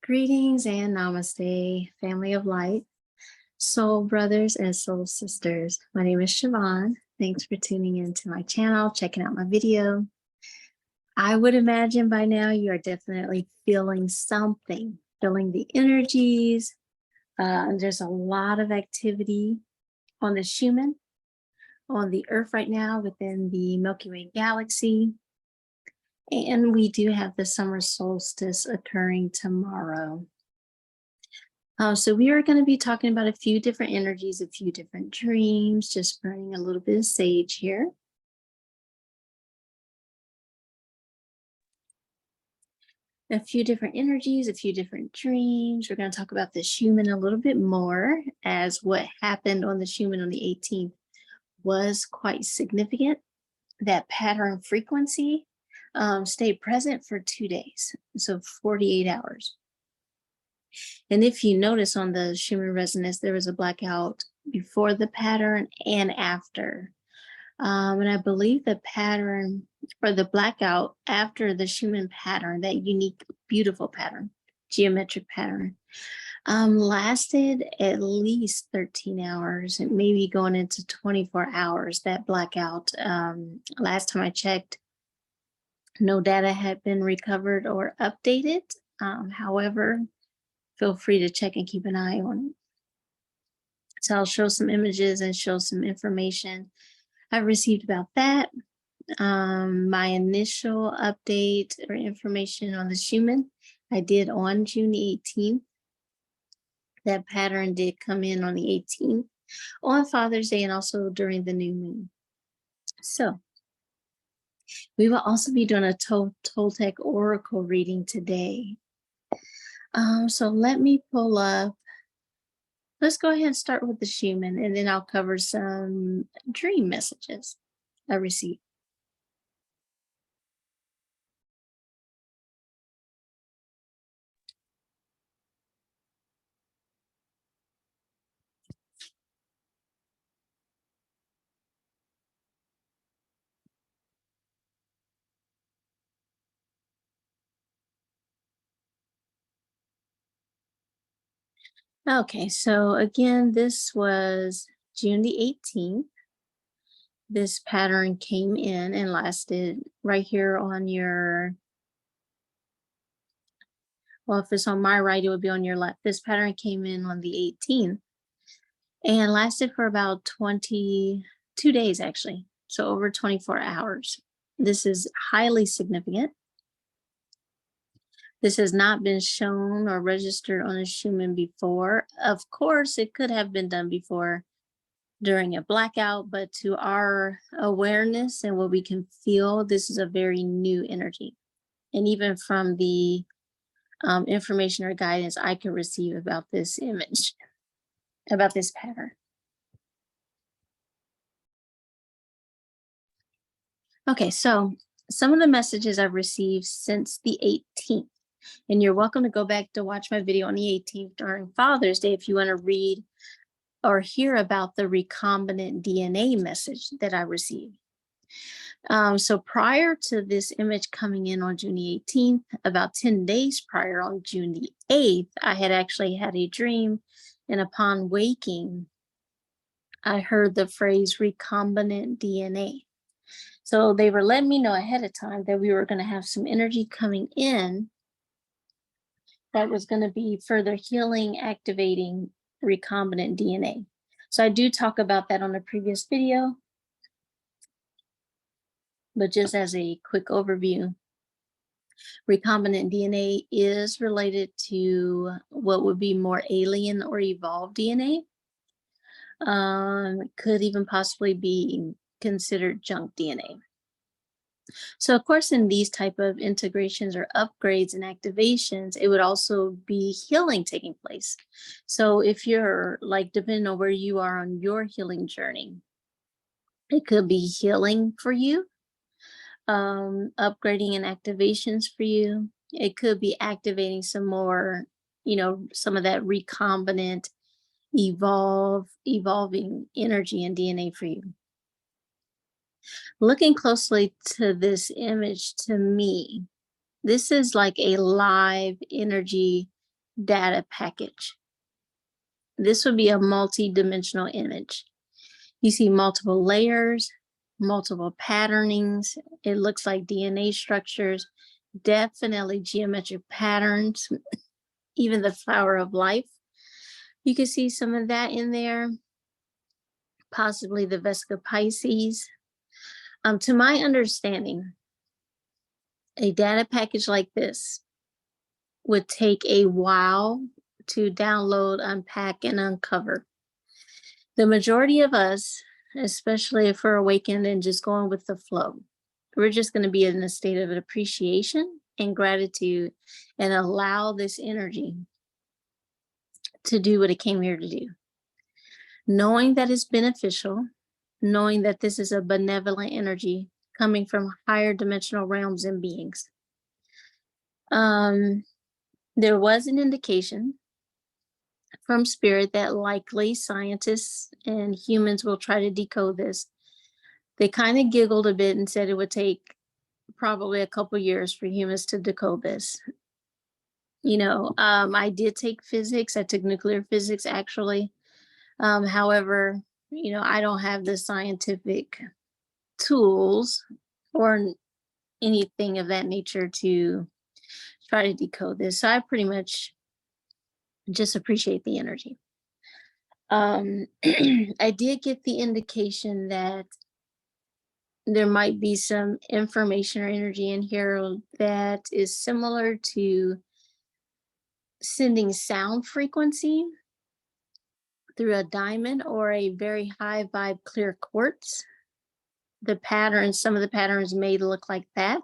Greetings and namaste, family of light, soul brothers and soul sisters. My name is Schumann. Thanks for tuning into my channel, checking out my video. I would imagine by now you are definitely feeling something, feeling the energies. There's a lot of activity on the Schumann, on the Earth right now within the Milky Way galaxy. And we do have the summer solstice occurring tomorrow. So we are going to be talking about a few different energies, a few different dreams, just burning a little bit of sage here. A few different energies, a few different dreams. We're going to talk about the Schumann a little bit more, as what happened on the Schumann on the 18th was quite significant. That pattern frequency stayed present for 2 days, so 48 hours. And if you notice on the Schumann resonance, there was a blackout before the pattern and after. And I believe the pattern or the blackout after the Schumann pattern, that unique, beautiful pattern, geometric pattern, lasted at least 13 hours, and maybe going into 24 hours, that blackout. Last time I checked, no data had been recovered or updated. However, feel free to check and keep an eye on it. So I'll show some images and show some information I've received about that. My initial update or information on the Schumann, I did on June the 18th. That pattern did come in on the 18th, on Father's Day, and also during the new moon. So we will also be doing a Toltec Oracle reading today. So let me pull up. Let's go ahead and start with the Schumann, and then I'll cover some dream messages I received. Okay, so again, this was June the 18th. This pattern came in and lasted right here on your, well, if it's on my right, it would be on your left. This pattern came in on the 18th and lasted for about 22 days, actually. So over 24 hours. This is highly significant. This has not been shown or registered on a Schumann before. Of course, it could have been done before during a blackout, but to our awareness and what we can feel, this is a very new energy. And even from the information or guidance I could receive about this image, about this pattern. Okay, so some of the messages I've received since the 18th, and you're welcome to go back to watch my video on the 18th during Father's Day if you want to read or hear about the recombinant DNA message that I received. So prior to this image coming in on June the 18th, about 10 days prior on June the 8th, I had actually had a dream, and upon waking, I heard the phrase recombinant DNA. So they were letting me know ahead of time that we were going to have some energy coming in that was going to be further healing, activating recombinant DNA. So I do talk about that on a previous video, but just as a quick overview, recombinant DNA is related to what would be more alien or evolved DNA. Could even possibly be considered junk DNA. So of course, in these type of integrations or upgrades and activations, it would also be healing taking place. So if you're like, depending on where you are on your healing journey, it could be healing for you, upgrading and activations for you. It could be activating some more, some of that recombinant evolving energy and DNA for you. Looking closely to this image, to me, this is like a live energy data package. This would be a multi-dimensional image. You see multiple layers, multiple patternings. It looks like DNA structures, definitely geometric patterns, even the flower of life. You can see some of that in there, possibly the Vesica Pisces. To my understanding, a data package like this would take a while to download, unpack, and uncover. The majority of us, especially if we're awakened and just going with the flow, we're just going to be in a state of appreciation and gratitude and allow this energy to do what it came here to do. Knowing that it's beneficial, knowing that this is a benevolent energy coming from higher dimensional realms and beings. There was an indication from spirit that likely scientists and humans will try to decode this. They kind of giggled a bit and said it would take probably a couple years for humans to decode this. I did take physics. I took nuclear physics actually. However, I don't have the scientific tools or anything of that nature to try to decode this. So I pretty much just appreciate the energy. I did get the indication that there might be some information or energy in here that is similar to sending sound frequency through a diamond or a very high vibe clear quartz. Some of the patterns may look like that.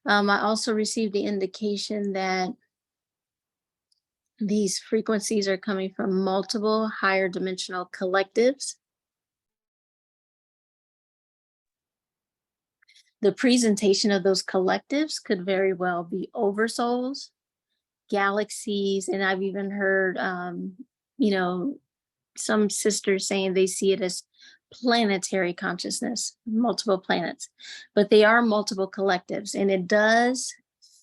I also received the indication that these frequencies are coming from multiple higher dimensional collectives. The presentation of those collectives could very well be oversouls, galaxies, and I've even heard, some sisters saying they see it as planetary consciousness, multiple planets, but they are multiple collectives, and it does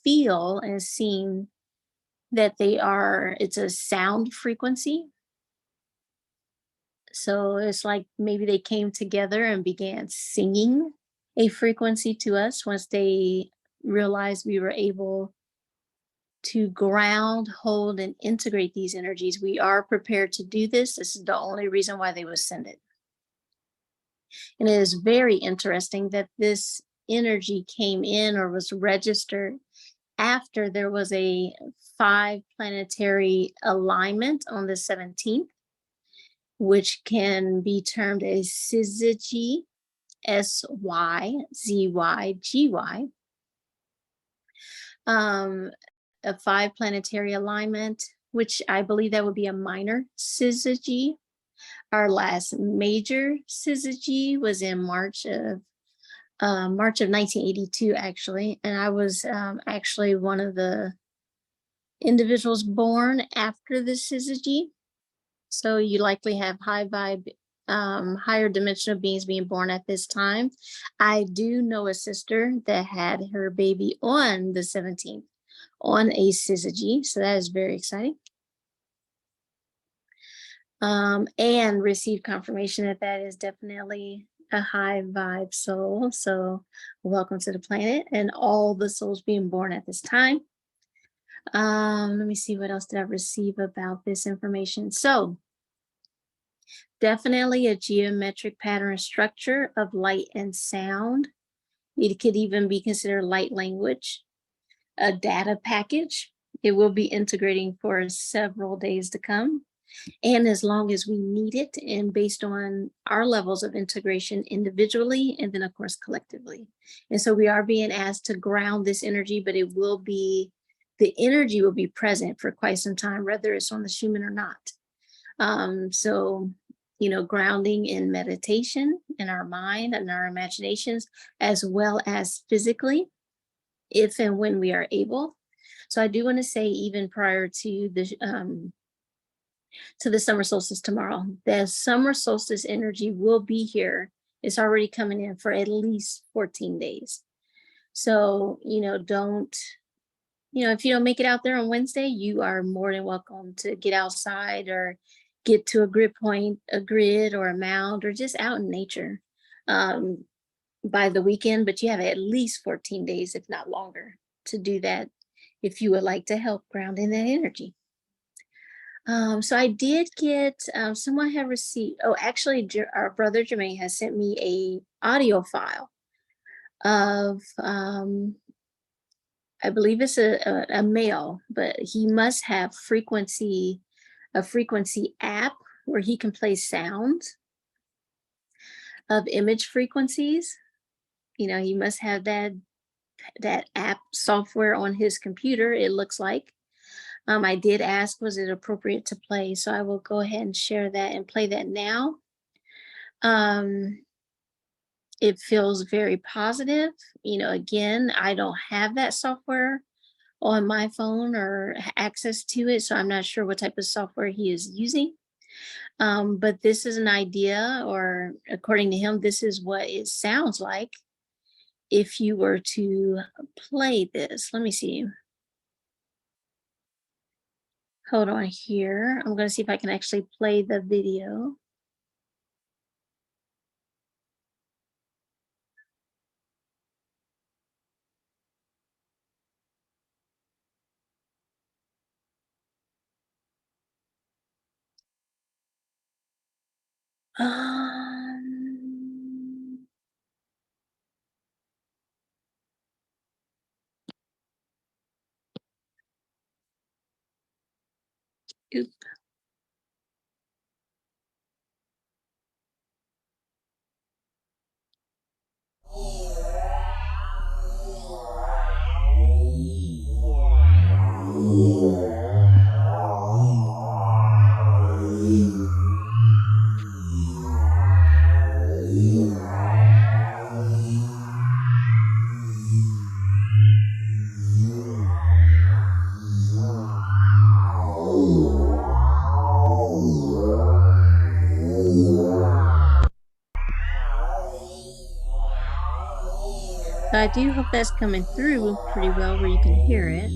feel and seem that it's a sound frequency. So it's like maybe they came together and began singing a frequency to us once they realized we were able to ground, hold, and integrate these energies. We are prepared to do this. This is the only reason why they would send it. And it is very interesting that this energy came in or was registered after there was a 5 planetary alignment on the 17th, which can be termed a syzygy, SYZYGY. A 5 planetary alignment, which I believe that would be a minor syzygy. Our last major syzygy was in March of 1982, actually, and I was actually one of the individuals born after the syzygy. So you likely have high vibe, higher dimensional beings being born at this time. I do know a sister that had her baby on the 17th on a syzygy, so that is very exciting. And received confirmation that that is definitely a high vibe soul. So welcome to the planet and all the souls being born at this time. Let me see, what else did I receive about this information? So definitely a geometric pattern structure of light and sound. It could even be considered light language. A data package. It will be integrating for several days to come. And as long as we need it, and based on our levels of integration individually, and then of course collectively. And so we are being asked to ground this energy, but the energy will be present for quite some time, whether it's on the Schumann or not. So, grounding in meditation, in our mind and our imaginations, as well as physically, if and when we are able. So I do want to say, even prior to the summer solstice tomorrow, the summer solstice energy will be here. It's already coming in for at least 14 days. So, don't if you don't make it out there on Wednesday, you are more than welcome to get outside or get to a grid point, a grid or a mound, or just out in nature um, by the weekend. But you have at least 14 days, if not longer, to do that if you would like to help ground in that energy. So I did get someone had received. Oh, actually, our brother Jermaine has sent me a audio file of I believe it's a male, but he must have a frequency app where he can play sounds of image frequencies. He must have that app software on his computer, it looks like. I did ask, was it appropriate to play? So I will go ahead and share that and play that now. Um, it feels very positive. Again, I don't have that software on my phone or access to it, so I'm not sure what type of software he is using. But this is an idea, or according to him, this is what it sounds like if you were to play this. Let me see. Hold on here. I'm going to see if I can actually play the video. Um, oop. So I do hope that's coming through pretty well where you can hear it.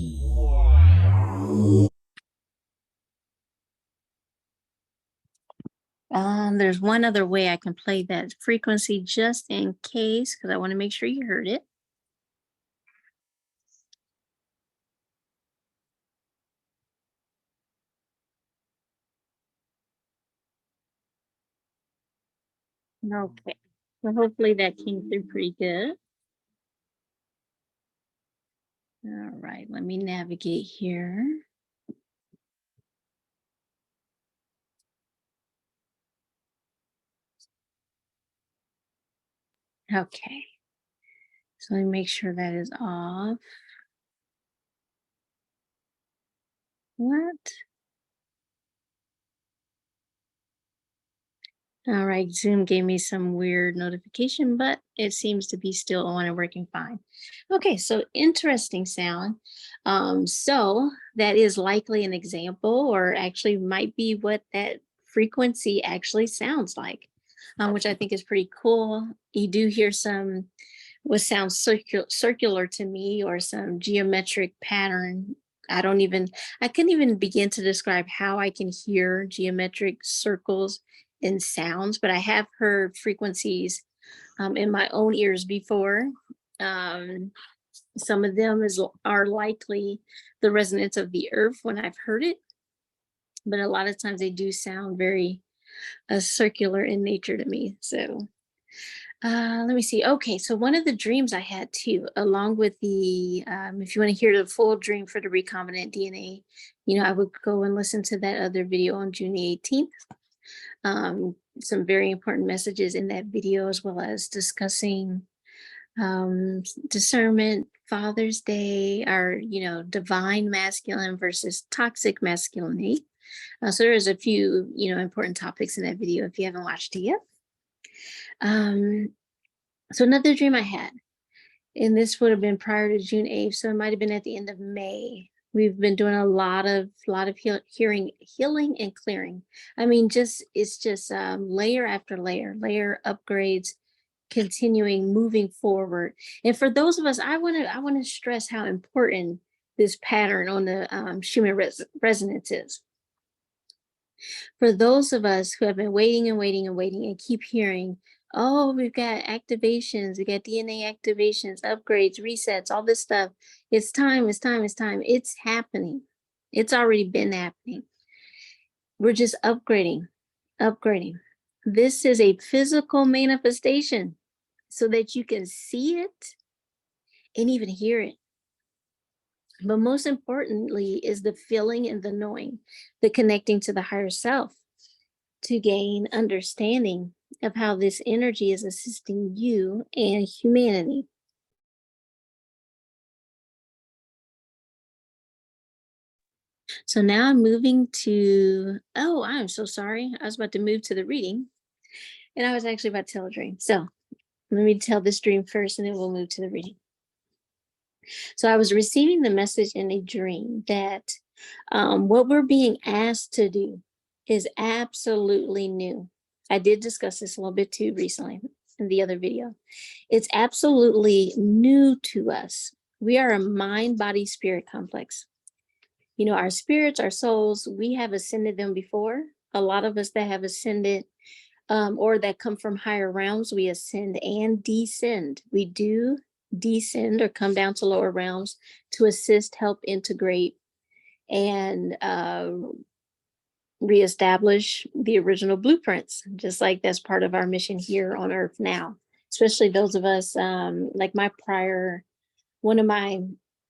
There's one other way I can play that frequency just in case, because I want to make sure you heard it. Okay. So hopefully that came through pretty good. All right, let me navigate here. Okay. So let me make sure that is off. What? All right, Zoom gave me some weird notification, but it seems to be still on and working fine. Okay, so interesting sound. So that is likely an example, or actually might be what that frequency actually sounds like, which I think is pretty cool. You do hear some what sounds circular to me, or some geometric pattern. I couldn't even begin to describe how I can hear geometric circles in sounds, but I have heard frequencies in my own ears before. Um, some of them are likely the resonance of the earth when I've heard it, but a lot of times they do sound very circular in nature to me. So let me see. Okay, so one of the dreams I had too, along with if you want to hear the full dream for the recombinant DNA, I would go and listen to that other video on June the 18th. Some very important messages in that video, as well as discussing discernment, Father's Day, our, divine masculine versus toxic masculinity. So there's a few, important topics in that video if you haven't watched it yet. So another dream I had, and this would have been prior to June 8th, so it might have been at the end of May. We've been doing a lot of healing and clearing. I mean, it's just layer after layer upgrades, continuing, moving forward. And for those of us, I want to stress how important this pattern on the Schumann resonances. For those of us who have been waiting and waiting and waiting and keep hearing, oh, we've got activations, we got DNA activations, upgrades, resets, all this stuff. It's time, it's time, it's time. It's happening. It's already been happening. We're just upgrading, upgrading. This is a physical manifestation so that you can see it and even hear it. But most importantly is the feeling and the knowing, the connecting to the higher self to gain understanding of how this energy is assisting you and humanity. So now I'm moving to, oh, I'm so sorry. I was about to move to the reading and I was actually about to tell a dream. So let me tell this dream first and then we'll move to the reading. So I was receiving the message in a dream that what we're being asked to do is absolutely new. I did discuss this a little bit too recently in the other video. It's absolutely new to us. We are a mind, body, spirit complex. You know, our spirits, our souls, we have ascended them before. A lot of us that have ascended or that come from higher realms, we ascend and descend. We do descend or come down to lower realms to assist, help integrate, and reestablish the original blueprints, just like that's part of our mission here on Earth now. Especially those of us, like one of my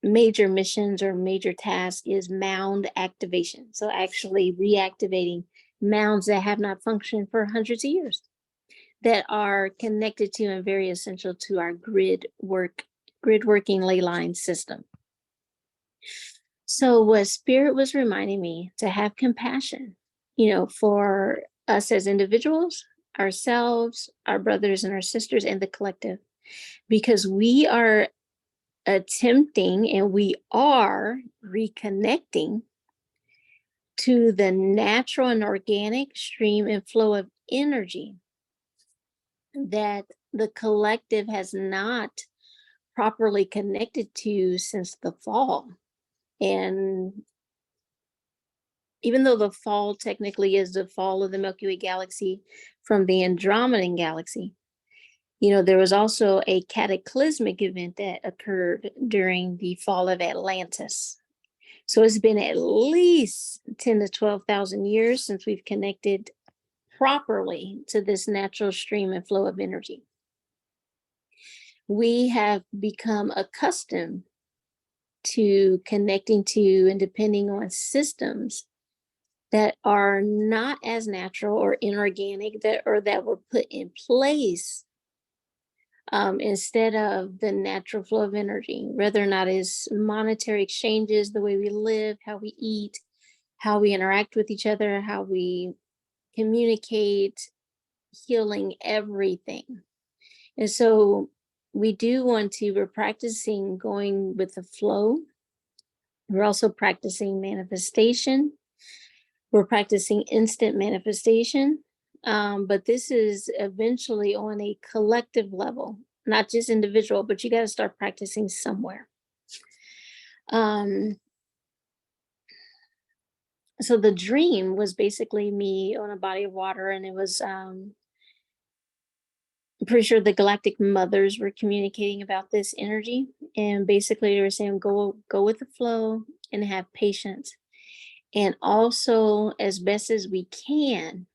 major missions or major tasks is mound activation. So actually reactivating mounds that have not functioned for hundreds of years, that are connected to and very essential to our grid working ley line system. So what Spirit was reminding me to have compassion, you know, for us as individuals, ourselves, our brothers and our sisters, and the collective, because we are attempting and we are reconnecting to the natural and organic stream and flow of energy that the collective has not properly connected to since the fall. And even though the fall technically is the fall of the Milky Way galaxy from the Andromedan galaxy, you know, there was also a cataclysmic event that occurred during the fall of Atlantis. So it's been at least 10 to 12,000 years since we've connected properly to this natural stream and flow of energy. We have become accustomed to connecting to and depending on systems that are not as natural or inorganic that were put in place instead of the natural flow of energy, whether or not it's monetary exchanges, the way we live, how we eat, how we interact with each other, how we communicate, healing, everything. And so we're practicing going with the flow. We're also practicing manifestation. We're practicing instant manifestation. But this is eventually on a collective level, not just individual, but you got to start practicing somewhere. So the dream was basically me on a body of water, and it was I'm pretty sure the galactic mothers were communicating about this energy, and basically they were saying go with the flow and have patience, and also as best as we can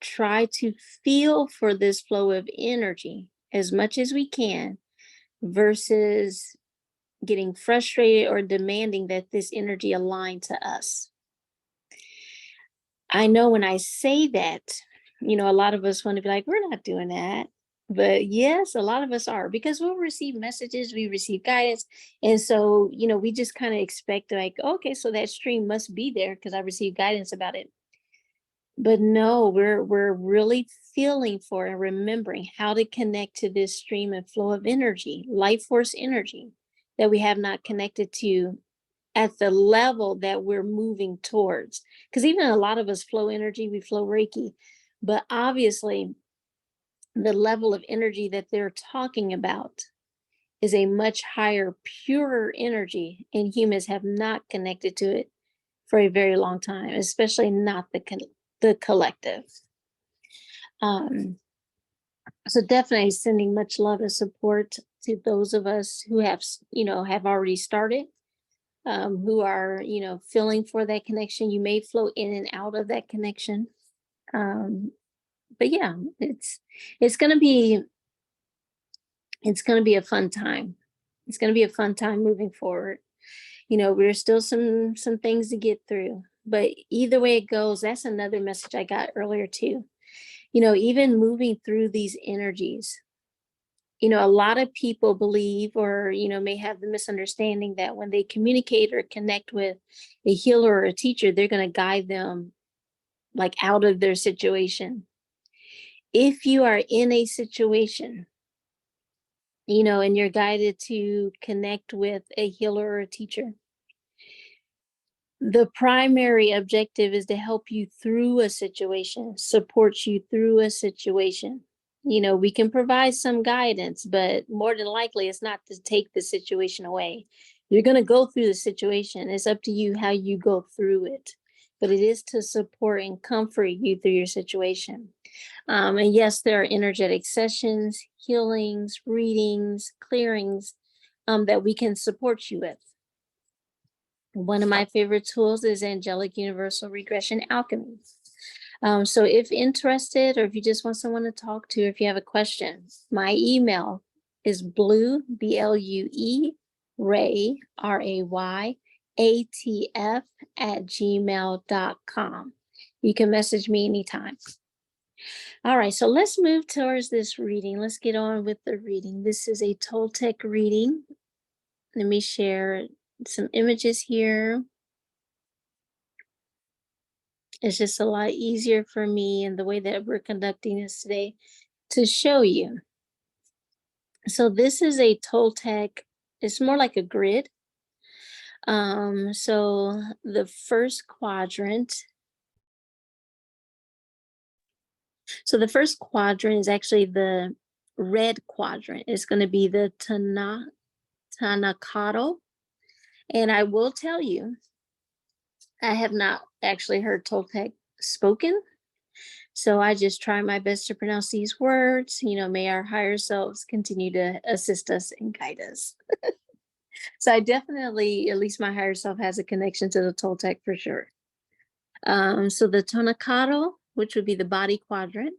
try to feel for this flow of energy as much as we can versus getting frustrated or demanding that this energy align to us. I know when I say that, you know, a lot of us want to be like, we're not doing that. But yes, a lot of us are, because we'll receive messages, we receive guidance. And so, you know, we just kind of expect like, okay, so that stream must be there because I received guidance about it. But no, we're really feeling for and remembering how to connect to this stream and flow of energy, life force energy that we have not connected to at the level that we're moving towards. Because even a lot of us flow energy, we flow Reiki, but obviously the level of energy that they're talking about is a much higher, purer energy, and humans have not connected to it for a very long time, especially not the collective. So definitely sending much love and support to those of us who have already started, who are, feeling for that connection. You may float in and out of that connection. Um, but yeah, it's gonna be it's gonna be a fun time. It's gonna be a fun time moving forward. There's still some things to get through. But either way it goes, that's another message I got earlier too. Even moving through these energies, a lot of people believe or, may have the misunderstanding that when they communicate or connect with a healer or a teacher, they're going to guide them like out of their situation. If you are in a situation, and you're guided to connect with a healer or a teacher, the primary objective is to help you through a situation, support you through a situation. We can provide some guidance, but more than likely, it's not to take the situation away. You're going to go through the situation. It's up to you how you go through it, but it is to support and comfort you through your situation. And yes, there are energetic sessions, healings, readings, clearings that we can support you with. One of my favorite tools is Angelic Universal Regression Alchemy. So if interested, or if you just want someone to talk to, if you have a question, my email is blue, BLUE, Ray, RAY, ATF @gmail.com. You can message me anytime. All right, so let's move towards this reading. Let's get on with the reading. This is a Toltec reading. Let me share some images here. It's just a lot easier for me and the way that we're conducting this today to show you. So this is a Toltec, it's more like a grid. So the first quadrant, is actually the red quadrant. It's going to be the Tanakado. And I will tell you, I have not actually heard Toltec spoken. So I just try my best to pronounce these words. May our higher selves continue to assist us and guide us. So I definitely, at least my higher self has a connection to the Toltec for sure. So the Tonacado, which would be the body quadrant.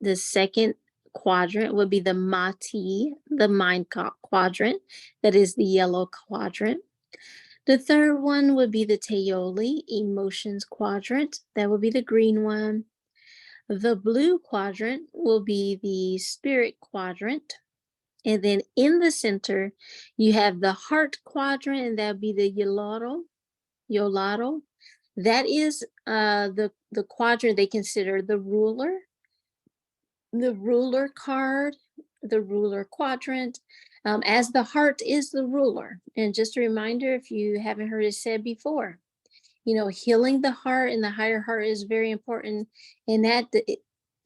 The second quadrant would be the Mati, the mind quadrant. That is the yellow quadrant. The third one would be the Teoli, emotions quadrant. That would be the green one. The blue quadrant will be the spirit quadrant. And then in the center, you have the heart quadrant, and that would be the Yolado. That is the quadrant they consider the ruler card, the ruler quadrant, as the heart is the ruler. And just a reminder, if you haven't heard it said before, healing the heart and the higher heart is very important, and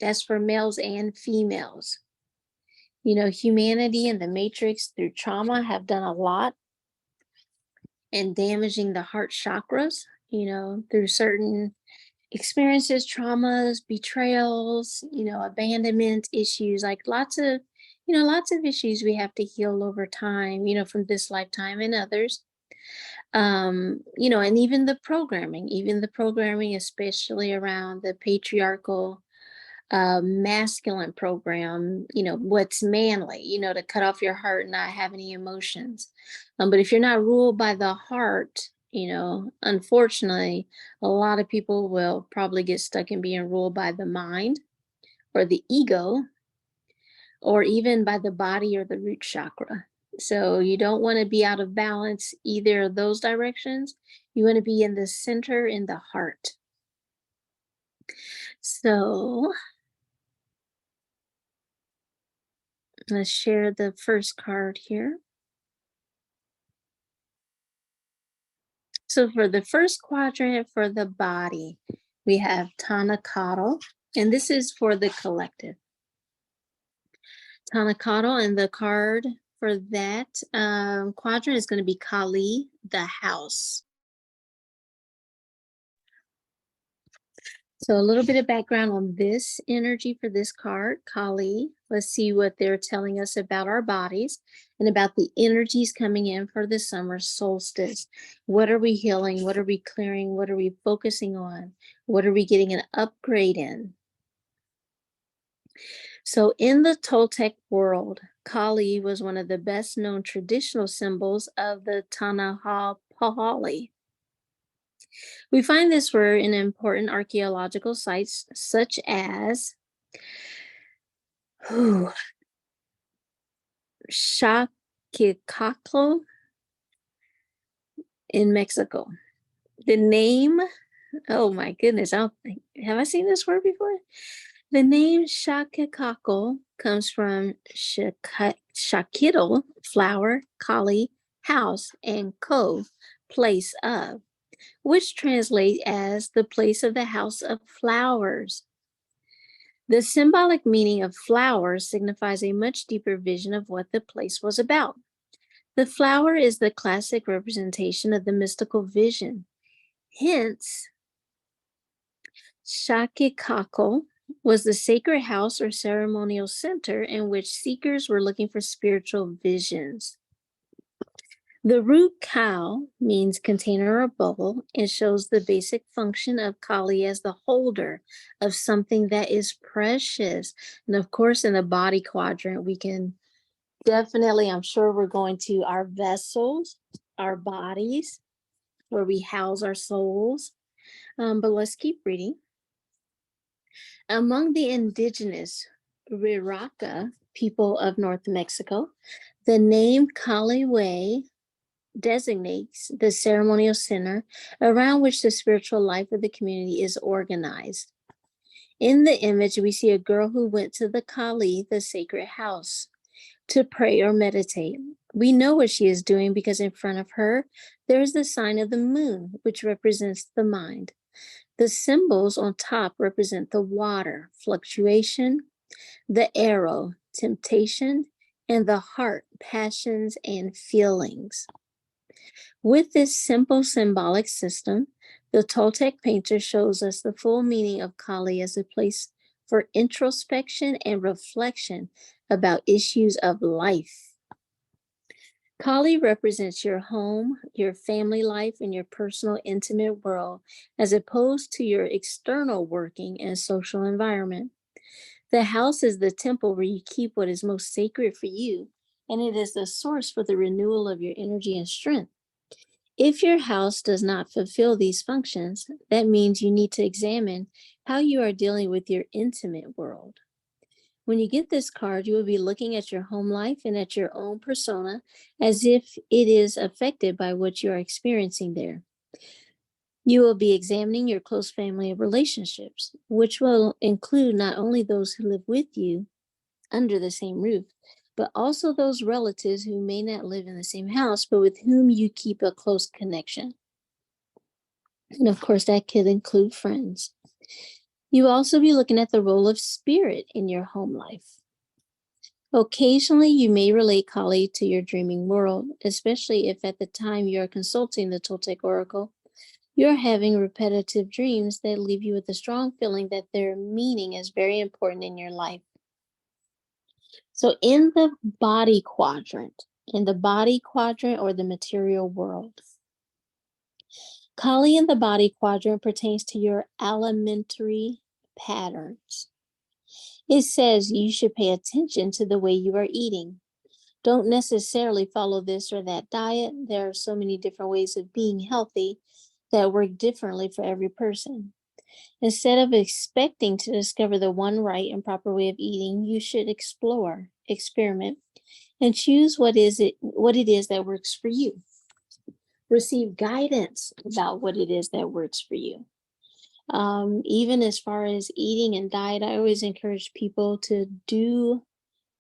that's for males and females. Humanity and the matrix through trauma have done a lot in damaging the heart chakras, through certain experiences, traumas, betrayals, abandonment issues, like lots of issues we have to heal over time, from this lifetime and others. And even the programming, especially around the patriarchal masculine program, what's manly, to cut off your heart and not have any emotions. But if you're not ruled by the heart, unfortunately, a lot of people will probably get stuck in being ruled by the mind or the ego, or even by the body or the root chakra. So you don't want to be out of balance either of those directions. You want to be in the center, in the heart. So let's share the first card here. So for the first quadrant for the body, we have Tanakado, and this is for the collective. Tanakado, and the card for that quadrant is going to be Kali, the house. So a little bit of background on this energy for this card, Kali. Let's see what they're telling us about our bodies and about the energies coming in for the summer solstice. What are we healing? What are we clearing? What are we focusing on? What are we getting an upgrade in? So in the Toltec world, Kali was one of the best known traditional symbols of the Tanahapahali. We find this word in important archaeological sites such as Xaquicatl in Mexico. The name, oh my goodness, I don't think, have I seen this word before? The name Xaquicatl comes from Shakitl, flower, Kali, house, and ko, place of, which translate as the place of the house of flowers. The symbolic meaning of flowers signifies a much deeper vision of what the place was about. The flower is the classic representation of the mystical vision. Hence, Shakikako was the sacred house or ceremonial center in which seekers were looking for spiritual visions. The root Kal means container or bubble and shows the basic function of Kali as the holder of something that is precious. And of course, in the body quadrant, we can definitely, I'm sure we're going to our vessels, our bodies, where we house our souls. But let's keep reading. Among the indigenous Riraka people of North Mexico, the name Kaliwe designates the ceremonial center around which the spiritual life of the community is organized. In the image, we see a girl who went to the Kali, the sacred house, to pray or meditate. We know what she is doing because in front of her, there is the sign of the moon, which represents the mind. The symbols on top represent the water, fluctuation, the arrow, temptation, and the heart, passions and feelings. With this simple symbolic system, the Toltec painter shows us the full meaning of Kali as a place for introspection and reflection about issues of life. Kali represents your home, your family life, and your personal intimate world, as opposed to your external working and social environment. The house is the temple where you keep what is most sacred for you, and it is the source for the renewal of your energy and strength. If your house does not fulfill these functions, that means you need to examine how you are dealing with your intimate world. When you get this card, you will be looking at your home life and at your own persona as if it is affected by what you are experiencing there. You will be examining your close family relationships, which will include not only those who live with you under the same roof, but also those relatives who may not live in the same house, but with whom you keep a close connection. And of course, that could include friends. You will also be looking at the role of spirit in your home life. Occasionally, you may relate Kali to your dreaming world, especially if at the time you are consulting the Toltec Oracle, you're having repetitive dreams that leave you with a strong feeling that their meaning is very important in your life. So in the body quadrant or the material world, Kali in the body quadrant pertains to your alimentary patterns. It says you should pay attention to the way you are eating. Don't necessarily follow this or that diet. There are so many different ways of being healthy that work differently for every person. Instead of expecting to discover the one right and proper way of eating, you should explore, experiment, and choose what it is that works for you. Receive guidance about what it is that works for you. Even as far as eating and diet, I always encourage people to do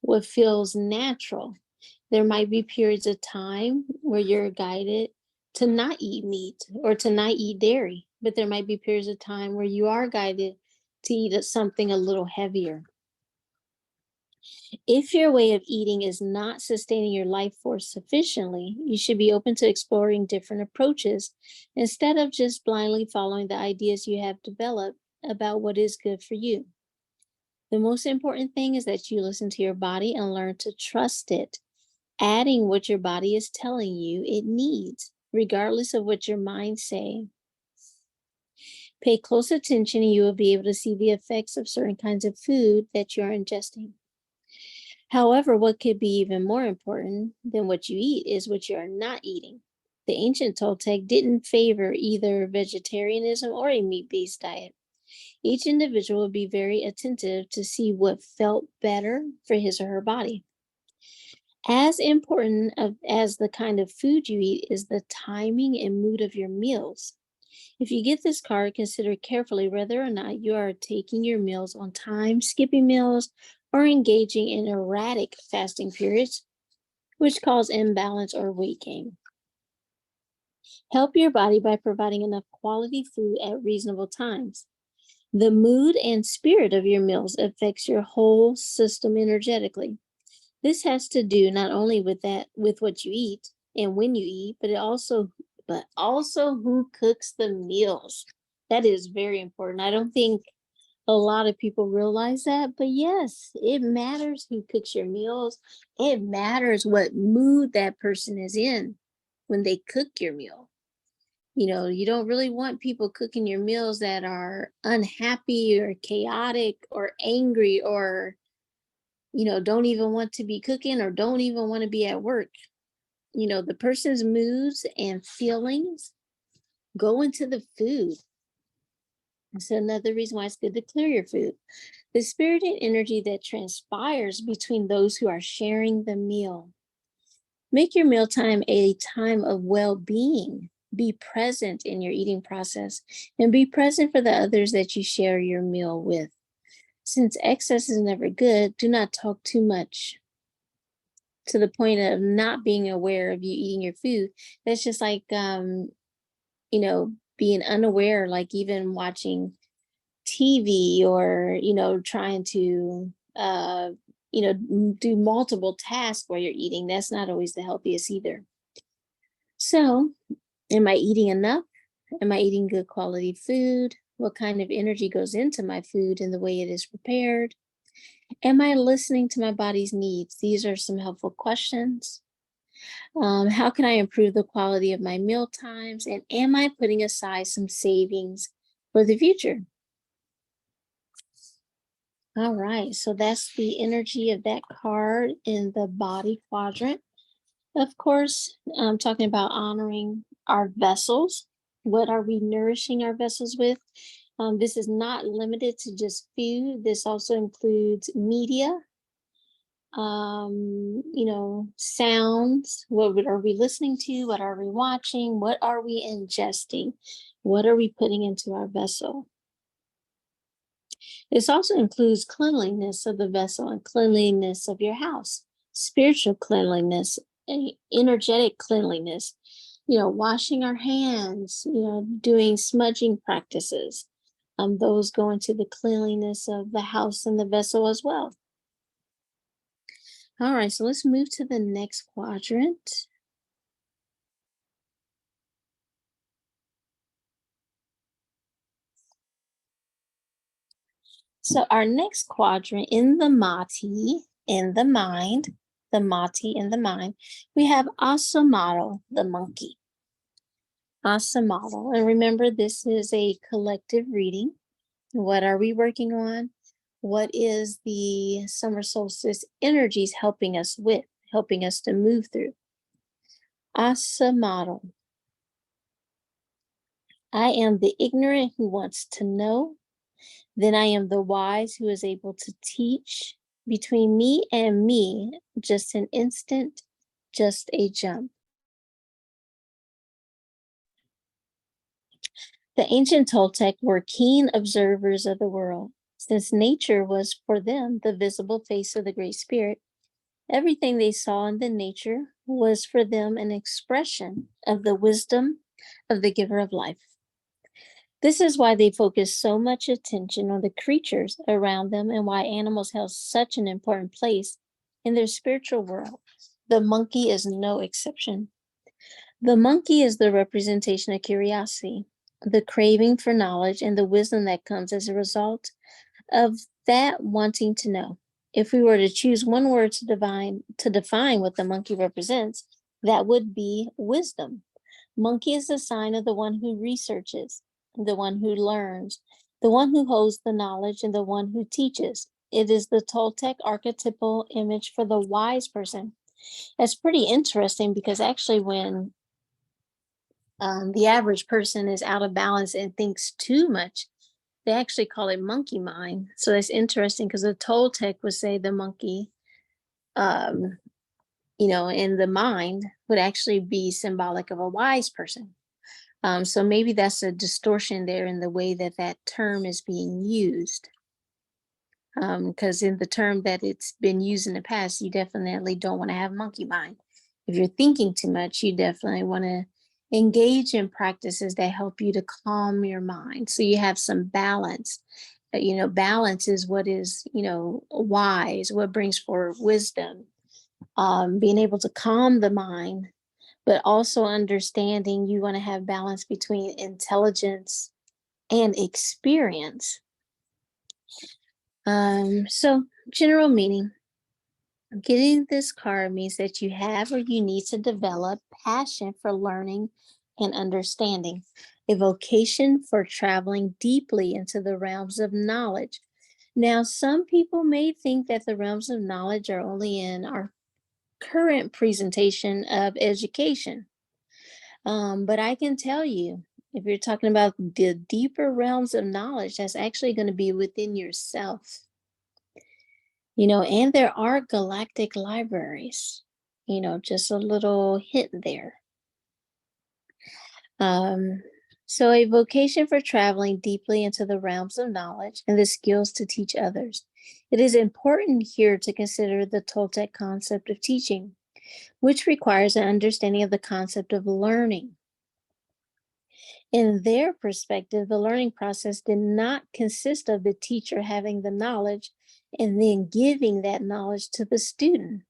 what feels natural. There might be periods of time where you're guided to not eat meat or to not eat dairy, but there might be periods of time where you are guided to eat something a little heavier. If your way of eating is not sustaining your life force sufficiently, you should be open to exploring different approaches instead of just blindly following the ideas you have developed about what is good for you. The most important thing is that you listen to your body and learn to trust it, adding what your body is telling you it needs, regardless of what your mind say. Pay close attention and you will be able to see the effects of certain kinds of food that you are ingesting. However, what could be even more important than what you eat is what you are not eating. The ancient Toltec didn't favor either vegetarianism or a meat-based diet. Each individual would be very attentive to see what felt better for his or her body. As important as the kind of food you eat is the timing and mood of your meals. If you get this card, consider carefully whether or not you are taking your meals on time, skipping meals, or engaging in erratic fasting periods, which cause imbalance or weight gain. Help your body by providing enough quality food at reasonable times. The mood and spirit of your meals affects your whole system energetically. This has to do not only with what you eat and when you eat, but also who cooks the meals. That is very important. I don't think a lot of people realize that, but yes, it matters who cooks your meals. It matters what mood that person is in when they cook your meal. You don't really want people cooking your meals that are unhappy or chaotic or angry or, don't even want to be cooking or don't even want to be at work. The person's moods and feelings go into the food. So another reason why it's good to clear your food. The spirit and energy that transpires between those who are sharing the meal. Make your mealtime a time of well-being. Be present in your eating process and be present for the others that you share your meal with. Since excess is never good, do not talk too much to the point of not being aware of you eating your food. That's just like being unaware, like even watching TV or, trying to, do multiple tasks while you're eating. That's not always the healthiest either. So, am I eating enough? Am I eating good quality food? What kind of energy goes into my food and the way it is prepared? Am I listening to my body's needs? These are some helpful questions. How can I improve the quality of my meal times? And am I putting aside some savings for the future? All right, so that's the energy of that card in the body quadrant. Of course, I'm talking about honoring our vessels. What are we nourishing our vessels with? This is not limited to just food. This also includes media, sounds. What are we listening to? What are we watching? What are we ingesting? What are we putting into our vessel? This also includes cleanliness of the vessel and cleanliness of your house, spiritual cleanliness, energetic cleanliness, washing our hands, doing smudging practices. Those go into the cleanliness of the house and the vessel as well. All right, so let's move to the next quadrant. So our next quadrant in the Mati, in the mind, the Mati in the mind, we have Asamaro, the monkey. Asamaro. And remember, this is a collective reading. What are we working on? What is the summer solstice energies helping us with, helping us to move through? Asamaro. I am the ignorant who wants to know. Then I am the wise who is able to teach. Between me and me, just an instant, just a jump. The ancient Toltec were keen observers of the world. Since nature was for them the visible face of the Great Spirit, everything they saw in the nature was for them an expression of the wisdom of the giver of life. This is why they focus so much attention on the creatures around them and why animals have such an important place in their spiritual world. The monkey is no exception. The monkey is the representation of curiosity, the craving for knowledge, and the wisdom that comes as a result of that wanting to know. If we were to choose one word to define what the monkey represents, that would be wisdom. Monkey is the sign of the one who researches, the one who learns, the one who holds the knowledge, and the one who teaches. It is the Toltec archetypal image for the wise person. That's pretty interesting because actually, when the average person is out of balance and thinks too much, they actually call it monkey mind. So that's interesting because the Toltec would say the monkey, um, in the mind would actually be symbolic of a wise person. So maybe that's a distortion there in the way that that term is being used. Because in the term that it's been used in the past, you definitely don't want to have monkey mind. If you're thinking too much, you definitely want to engage in practices that help you to calm your mind so you have some balance. Balance is what is, wise, what brings forward wisdom. Being able to calm the mind, but also understanding you want to have balance between intelligence and experience. So general meaning, getting this card means that you have or you need to develop passion for learning and understanding, a vocation for traveling deeply into the realms of knowledge. Now, some people may think that the realms of knowledge are only in our current presentation of education. But I can tell you, if you're talking about the deeper realms of knowledge, that's actually going to be within yourself. And there are galactic libraries, just a little hit there. Um, so, a vocation for traveling deeply into the realms of knowledge and the skills to teach others. It is important here to consider the Toltec concept of teaching, which requires an understanding of the concept of learning. In their perspective, the learning process did not consist of the teacher having the knowledge and then giving that knowledge to the student.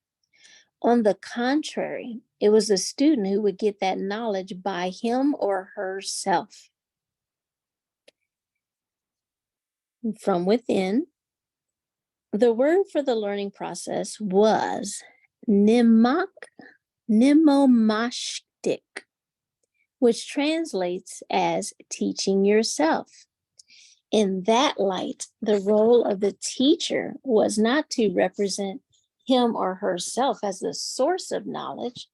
On the contrary, it was the student who would get that knowledge by him or herself from within. The word for the learning process was nimok, nimomashtik, which translates as teaching yourself. In that light, the role of the teacher was not to represent him or herself as the source of knowledge,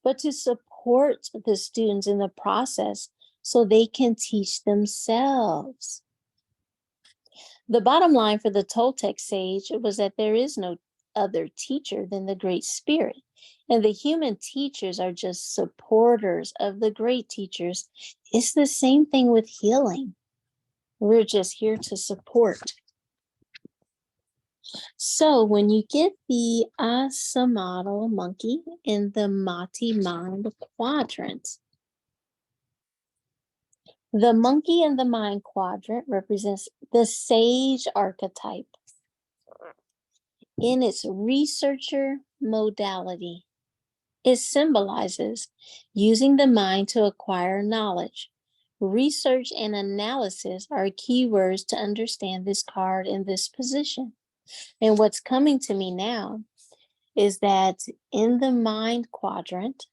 but to support the students in the process so they can teach themselves. The bottom line for the Toltec sage was that there is no other teacher than the Great Spirit. And the human teachers are just supporters of the great teachers. It's the same thing with healing. We're just here to support. So when you get the Asa model monkey in the Mati mind quadrant, the monkey in the mind quadrant represents the sage archetype in its researcher modality. It symbolizes using the mind to acquire knowledge. Research and analysis are keywords to understand this card in this position. And what's coming to me now is that in the mind quadrant,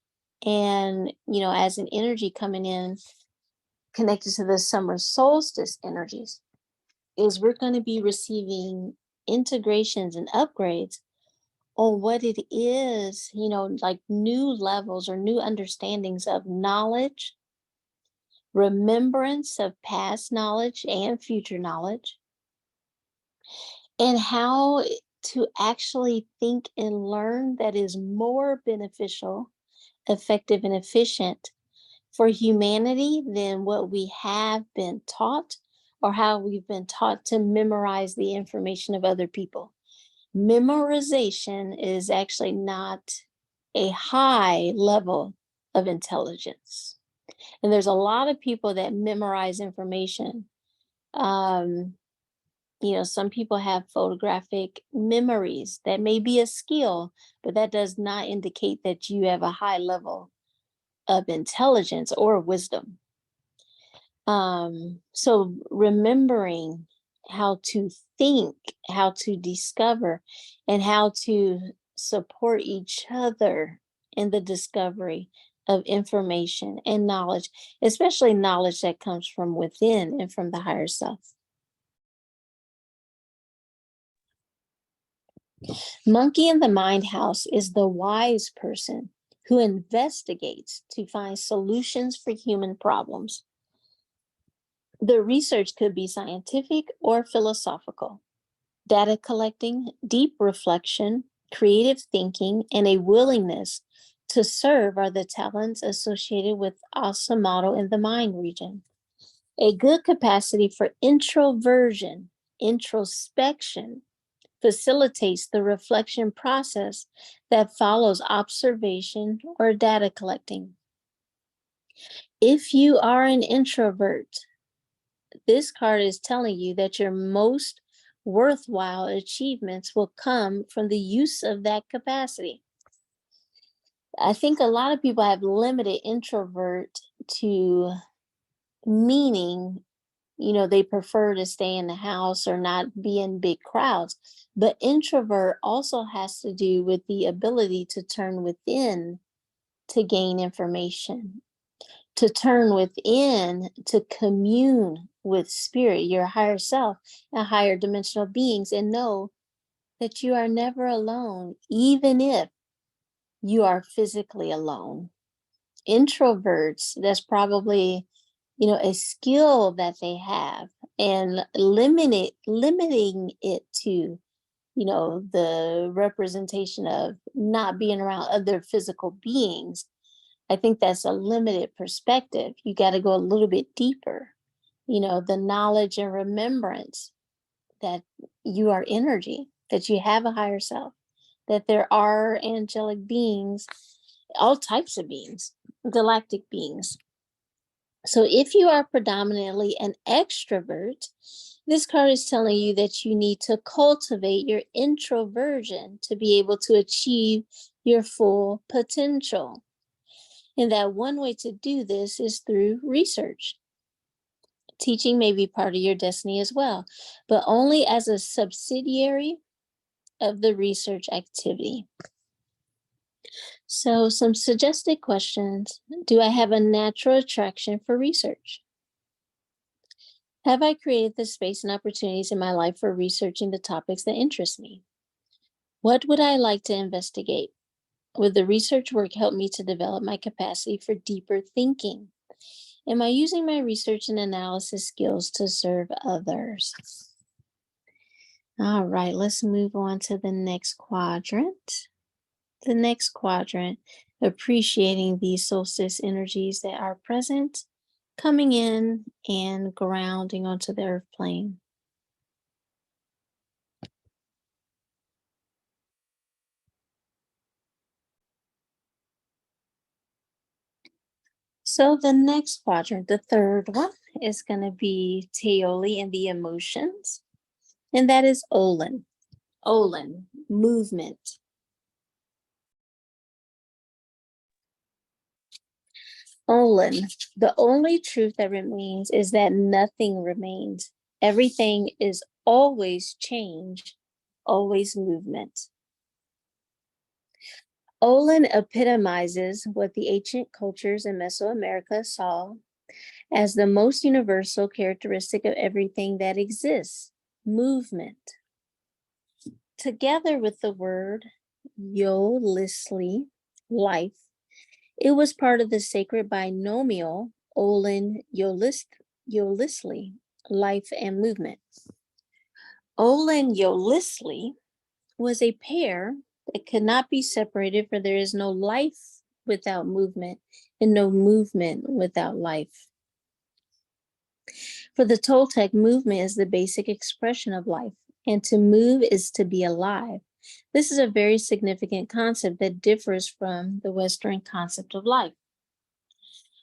and as an energy coming in connected to the summer solstice energies, is we're going to be receiving integrations and upgrades on what it is, like new levels or new understandings of knowledge, remembrance of past knowledge and future knowledge, and how to actually think and learn that is more beneficial, effective, and efficient for humanity than what we have been taught or how we've been taught to memorize the information of other people. Memorization is actually not a high level of intelligence. And there's a lot of people that memorize information. Um, some people have photographic memories. That may be a skill, but that does not indicate that you have a high level of intelligence or wisdom. So remembering how to think, how to discover, and how to support each other in the discovery of information and knowledge, especially knowledge that comes from within and from the higher self. Monkey in the Mind House is the wise person who investigates to find solutions for human problems. The research could be scientific or philosophical. Data collecting, deep reflection, creative thinking, and a willingness to serve are the talents associated with Asa model in the mind region. A good capacity for introversion, introspection, facilitates the reflection process that follows observation or data collecting. If you are an introvert, this card is telling you that your most worthwhile achievements will come from the use of that capacity. I think a lot of people have limited introvert to meaning, they prefer to stay in the house or not be in big crowds. But introvert also has to do with the ability to turn within to gain information, to turn within to commune with spirit, your higher self, and higher dimensional beings, and know that you are never alone, even if you are physically alone. Introverts, that's probably a skill that they have, and limiting it to the representation of not being around other physical beings. I think that's a limited perspective. You got to go a little bit deeper. The knowledge and remembrance that you are energy, that you have a higher self, that there are angelic beings, all types of beings, galactic beings. So if you are predominantly an extrovert, this card is telling you that you need to cultivate your introversion to be able to achieve your full potential. And that one way to do this is through research. Teaching may be part of your destiny as well, but only as a subsidiary of the research activity. So, some suggested questions. Do I have a natural attraction for research? Have I created the space and opportunities in my life for researching the topics that interest me? What would I like to investigate? Would the research work help me to develop my capacity for deeper thinking? Am I using my research and analysis skills to serve others? All right, let's move on to the next quadrant. The next quadrant, appreciating these solstice energies that are present, coming in and grounding onto the earth plane. So the next quadrant, the third one, is going to be Teoli and the emotions, and that is Olin. Olin, movement. Olin, the only truth that remains is that nothing remains. Everything is always change, always movement. Olin epitomizes what the ancient cultures in Mesoamerica saw as the most universal characteristic of everything that exists, movement. Together with the word Yolisli, life, it was part of the sacred binomial Olin Yolisli, life and movement. Olin Yolisli was a pair that could not be separated, for there is no life without movement and no movement without life. For the Toltec, movement is the basic expression of life, and to move is to be alive. This is a very significant concept that differs from the Western concept of life.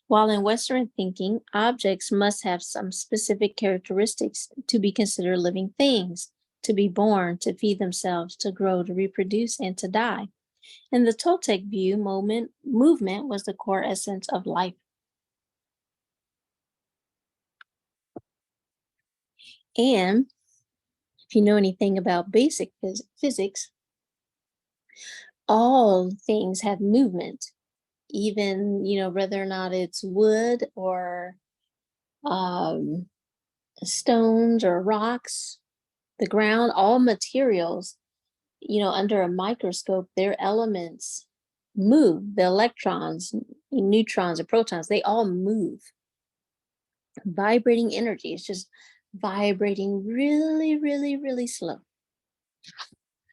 While in Western thinking, objects must have some specific characteristics to be considered living things, to be born, to feed themselves, to grow, to reproduce, and to die. In the Toltec view, movement was the core essence of life. And if you know anything about basic physics, all things have movement, even, whether or not it's wood or um, stones or rocks, the ground, all materials, under a microscope, their elements move. The electrons, neutrons, or protons, they all move. Vibrating energy is just vibrating really, really, really slow.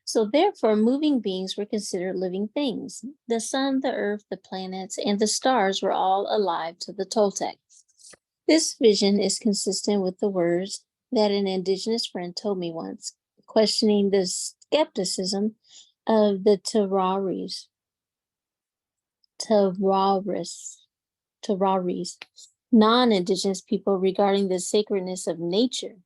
So therefore, moving beings were considered living things. The sun, the earth, the planets, and the stars were all alive to the Toltec. This vision is consistent with the words that an indigenous friend told me once, questioning the skepticism of the Tararis, non-indigenous people regarding the sacredness of nature.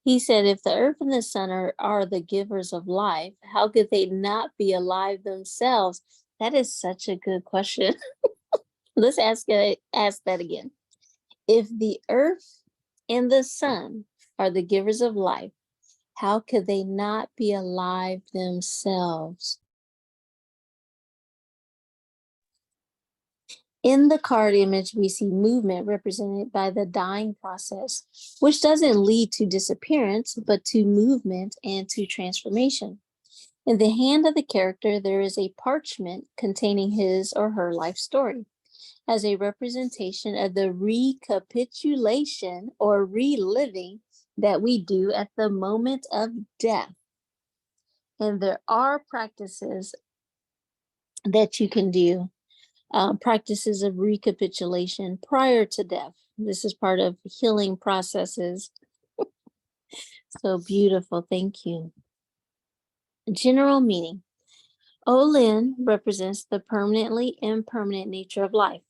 He said, if the earth and the sun are the givers of life, how could they not be alive themselves? That is such a good question. Let's ask that again. If the earth and the sun are the givers of life, how could they not be alive themselves? In the card image, we see movement represented by the dying process, which doesn't lead to disappearance, but to movement and to transformation. In the hand of the character, there is a parchment containing his or her life story as a representation of the recapitulation or reliving that we do at the moment of death. And there are practices that you can do, practices of recapitulation prior to death. This is part of healing processes. So beautiful. Thank you. General meaning. Olin represents the permanently impermanent nature of life.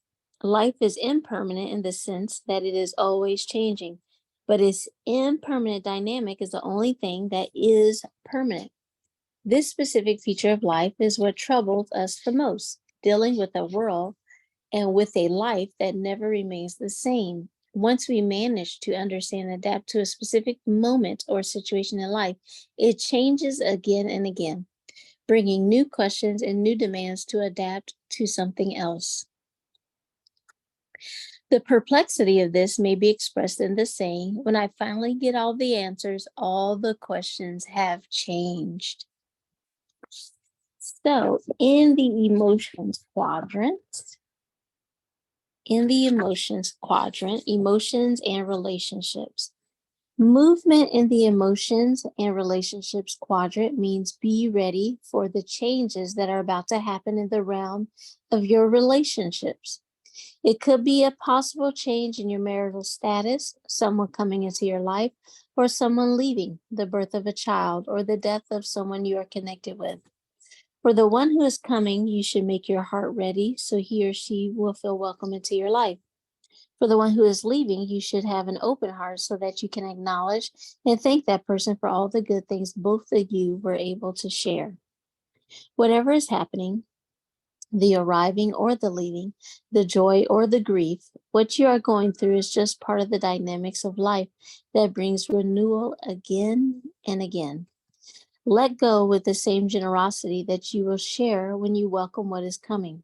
Life is impermanent in the sense that it is always changing, but its impermanent dynamic is the only thing that is permanent. This specific feature of life is what troubles us the most, dealing with a world and with a life that never remains the same. Once we manage to understand and adapt to a specific moment or situation in life, it changes again and again, bringing new questions and new demands to adapt to something else. The perplexity of this may be expressed in the saying, when I finally get all the answers, all the questions have changed. So in the emotions quadrant, emotions and relationships. Movement in the emotions and relationships quadrant means be ready for the changes that are about to happen in the realm of your relationships. It could be a possible change in your marital status, someone coming into your life, or someone leaving, the birth of a child, or the death of someone you are connected with. For the one who is coming, you should make your heart ready so he or she will feel welcome into your life. For the one who is leaving, you should have an open heart so that you can acknowledge and thank that person for all the good things both of you were able to share. Whatever is happening, the arriving or the leaving, the joy or the grief, what you are going through is just part of the dynamics of life that brings renewal again and again. Let go with the same generosity that you will share when you welcome what is coming.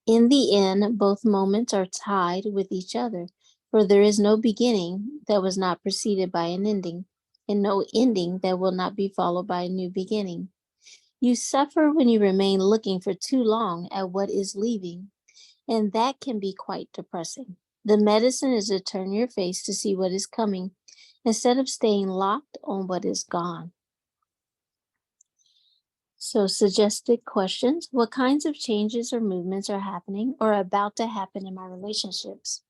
In the end, both moments are tied with each other, for there is no beginning that was not preceded by an ending, and no ending that will not be followed by a new beginning. You suffer when you remain looking for too long at what is leaving, and that can be quite depressing. The medicine is to turn your face to see what is coming, instead of staying locked on what is gone. So, suggested questions. What kinds of changes or movements are happening or about to happen in my relationships?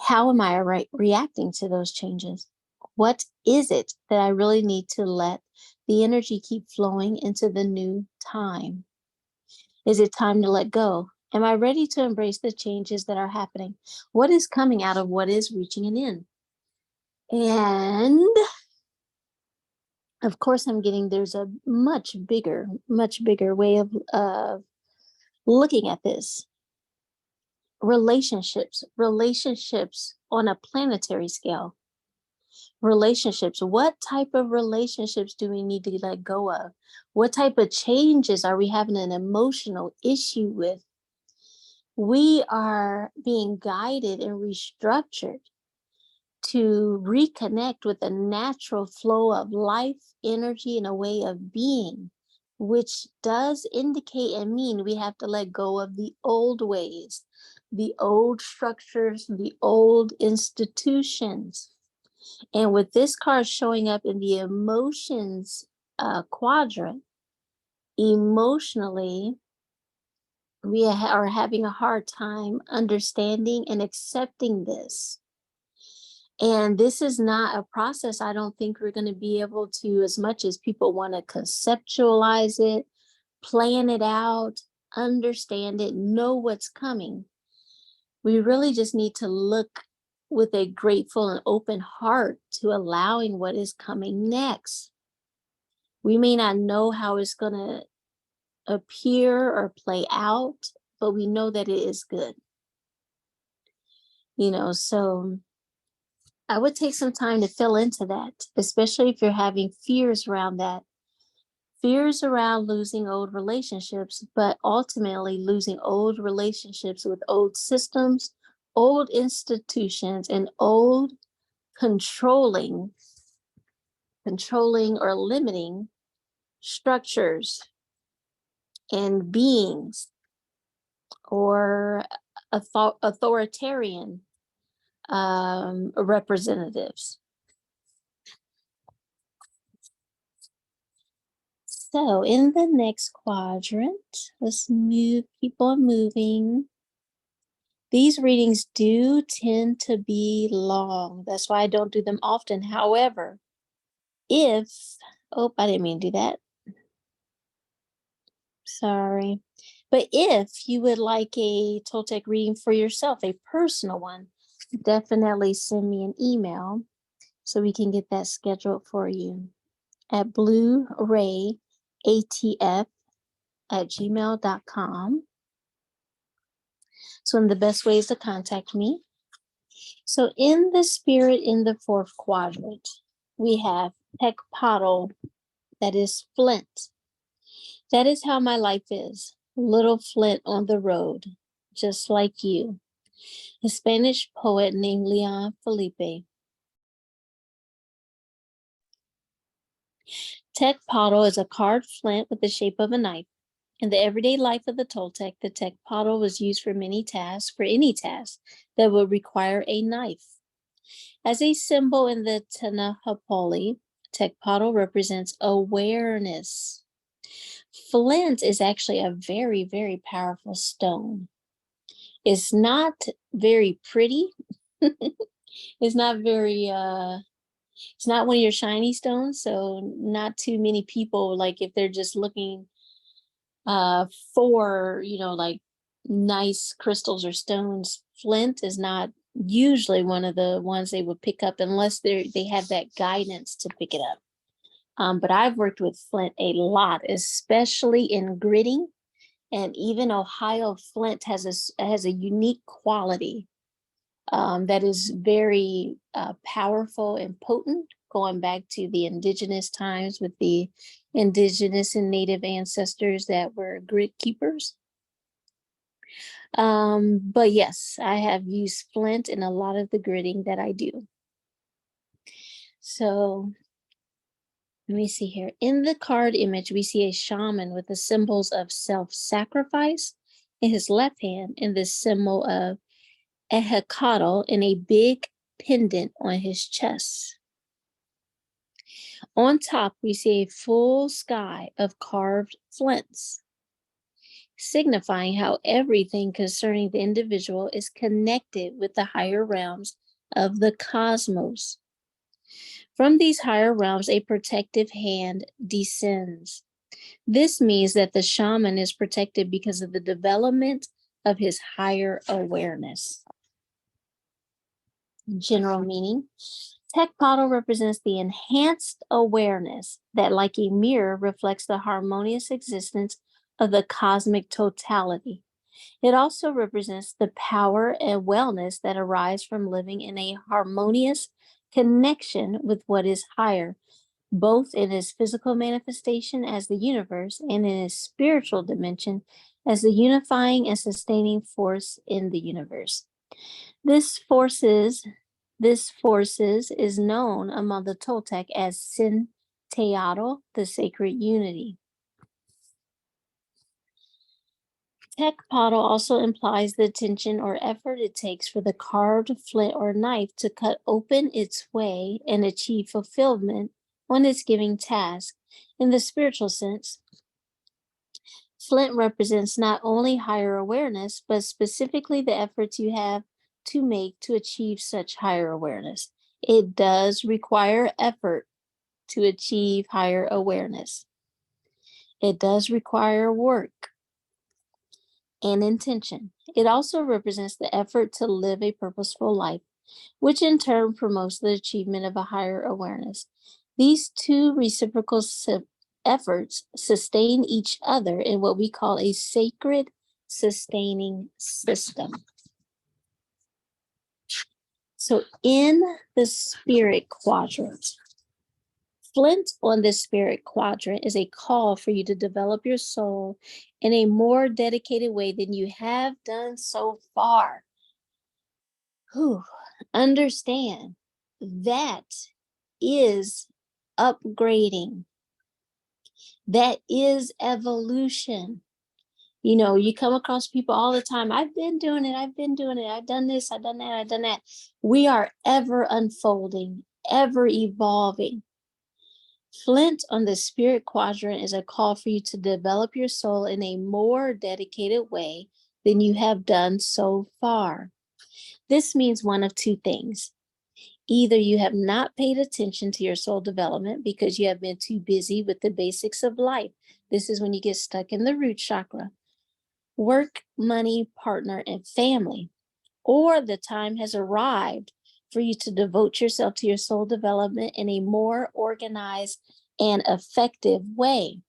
How am I reacting to those changes? What is it that I really need to let the energy keep flowing into the new time? Is it time to let go Am I ready to embrace the changes that are happening? What is coming out of what is reaching an end? And of course, I'm getting there's a much bigger way of looking at this. Relationships on a planetary scale. Relationships. What type of relationships do we need to let go of? What type of changes are we having an emotional issue with? We are being guided and restructured to reconnect with the natural flow of life, energy, and a way of being, which does indicate and mean we have to let go of the old ways, the old structures, the old institutions. And with this card showing up in the emotions quadrant, emotionally, we are having a hard time understanding and accepting this. And this is not a process I don't think we're going to be able to, as much as people want to conceptualize it, plan it out, understand it, know what's coming. We really just need to look with a grateful and open heart to allowing what is coming next. We may not know how it's going to appear or play out, but we know that it is good. So I would take some time to fill into that, especially if you're having fears around that. Fears around losing old relationships, but ultimately losing old relationships with old systems, old institutions, and old controlling or limiting structures and beings or authoritarian representatives. So in the next quadrant, let's keep on moving. These readings do tend to be long. That's why I don't do them often. However, I didn't mean to do that. Sorry. But if you would like a Toltec reading for yourself, a personal one, definitely send me an email so we can get that scheduled for you at bluerayatf@gmail.com. It's one of the best ways to contact me. So in the spirit in the fourth quadrant, we have Tecpotl, that is flint. That is how my life is. Little flint on the road, just like you. A Spanish poet named Leon Felipe. Tecpotl is a carved flint with the shape of a knife. In the everyday life of the Toltec, the Tecpotl was used for any task that would require a knife. As a symbol in the Tanahapoli, Tecpotl represents awareness. Flint is actually a very, very powerful stone. It's not very pretty. It's not it's not one of your shiny stones. So not too many people, like if they're just looking for, like nice crystals or stones, flint is not usually one of the ones they would pick up unless they have that guidance to pick it up. But I've worked with flint a lot, especially in gritting, and even Ohio flint has a unique quality that is very powerful and potent, going back to the indigenous times with the indigenous and native ancestors that were grit keepers. But yes, I have used flint in a lot of the gritting that I do. So let me see here. In the card image, we see a shaman with the symbols of self-sacrifice in his left hand and the symbol of Ehecatl in a big pendant on his chest. On top, we see a full sky of carved flints, signifying how everything concerning the individual is connected with the higher realms of the cosmos. From these higher realms, a protective hand descends. This means that the shaman is protected because of the development of his higher awareness. General meaning. Tecpottle represents the enhanced awareness that, like a mirror, reflects the harmonious existence of the cosmic totality. It also represents the power and wellness that arise from living in a harmonious connection with what is higher, both in its physical manifestation as the universe and in its spiritual dimension as the unifying and sustaining force in the universe. This forces is known among the Toltec as Sin Teotl, the sacred unity. Tecpottle also implies the attention or effort it takes for the carved flint or knife to cut open its way and achieve fulfillment on its giving task. In the spiritual sense, flint represents not only higher awareness, but specifically the efforts you have to make to achieve such higher awareness. It does require effort to achieve higher awareness. It does require work and intention. It also represents the effort to live a purposeful life, which in turn promotes the achievement of a higher awareness. These two reciprocal efforts sustain each other in what we call a sacred sustaining system. So in the spirit quadrant, flint on the spirit quadrant is a call for you to develop your soul in a more dedicated way than you have done so far. Understand that is upgrading. That is evolution. You know, you come across people all the time. I've been doing it. I've done this. I've done that. I've done that. We are ever unfolding, ever evolving. Flint on the spirit quadrant is a call for you to develop your soul in a more dedicated way than you have done so far. This means one of two things. Either you have not paid attention to your soul development because you have been too busy with the basics of life. This is when you get stuck in the root chakra. Work, money, partner, and family. Or the time has arrived for you to devote yourself to your soul development in a more organized and effective way.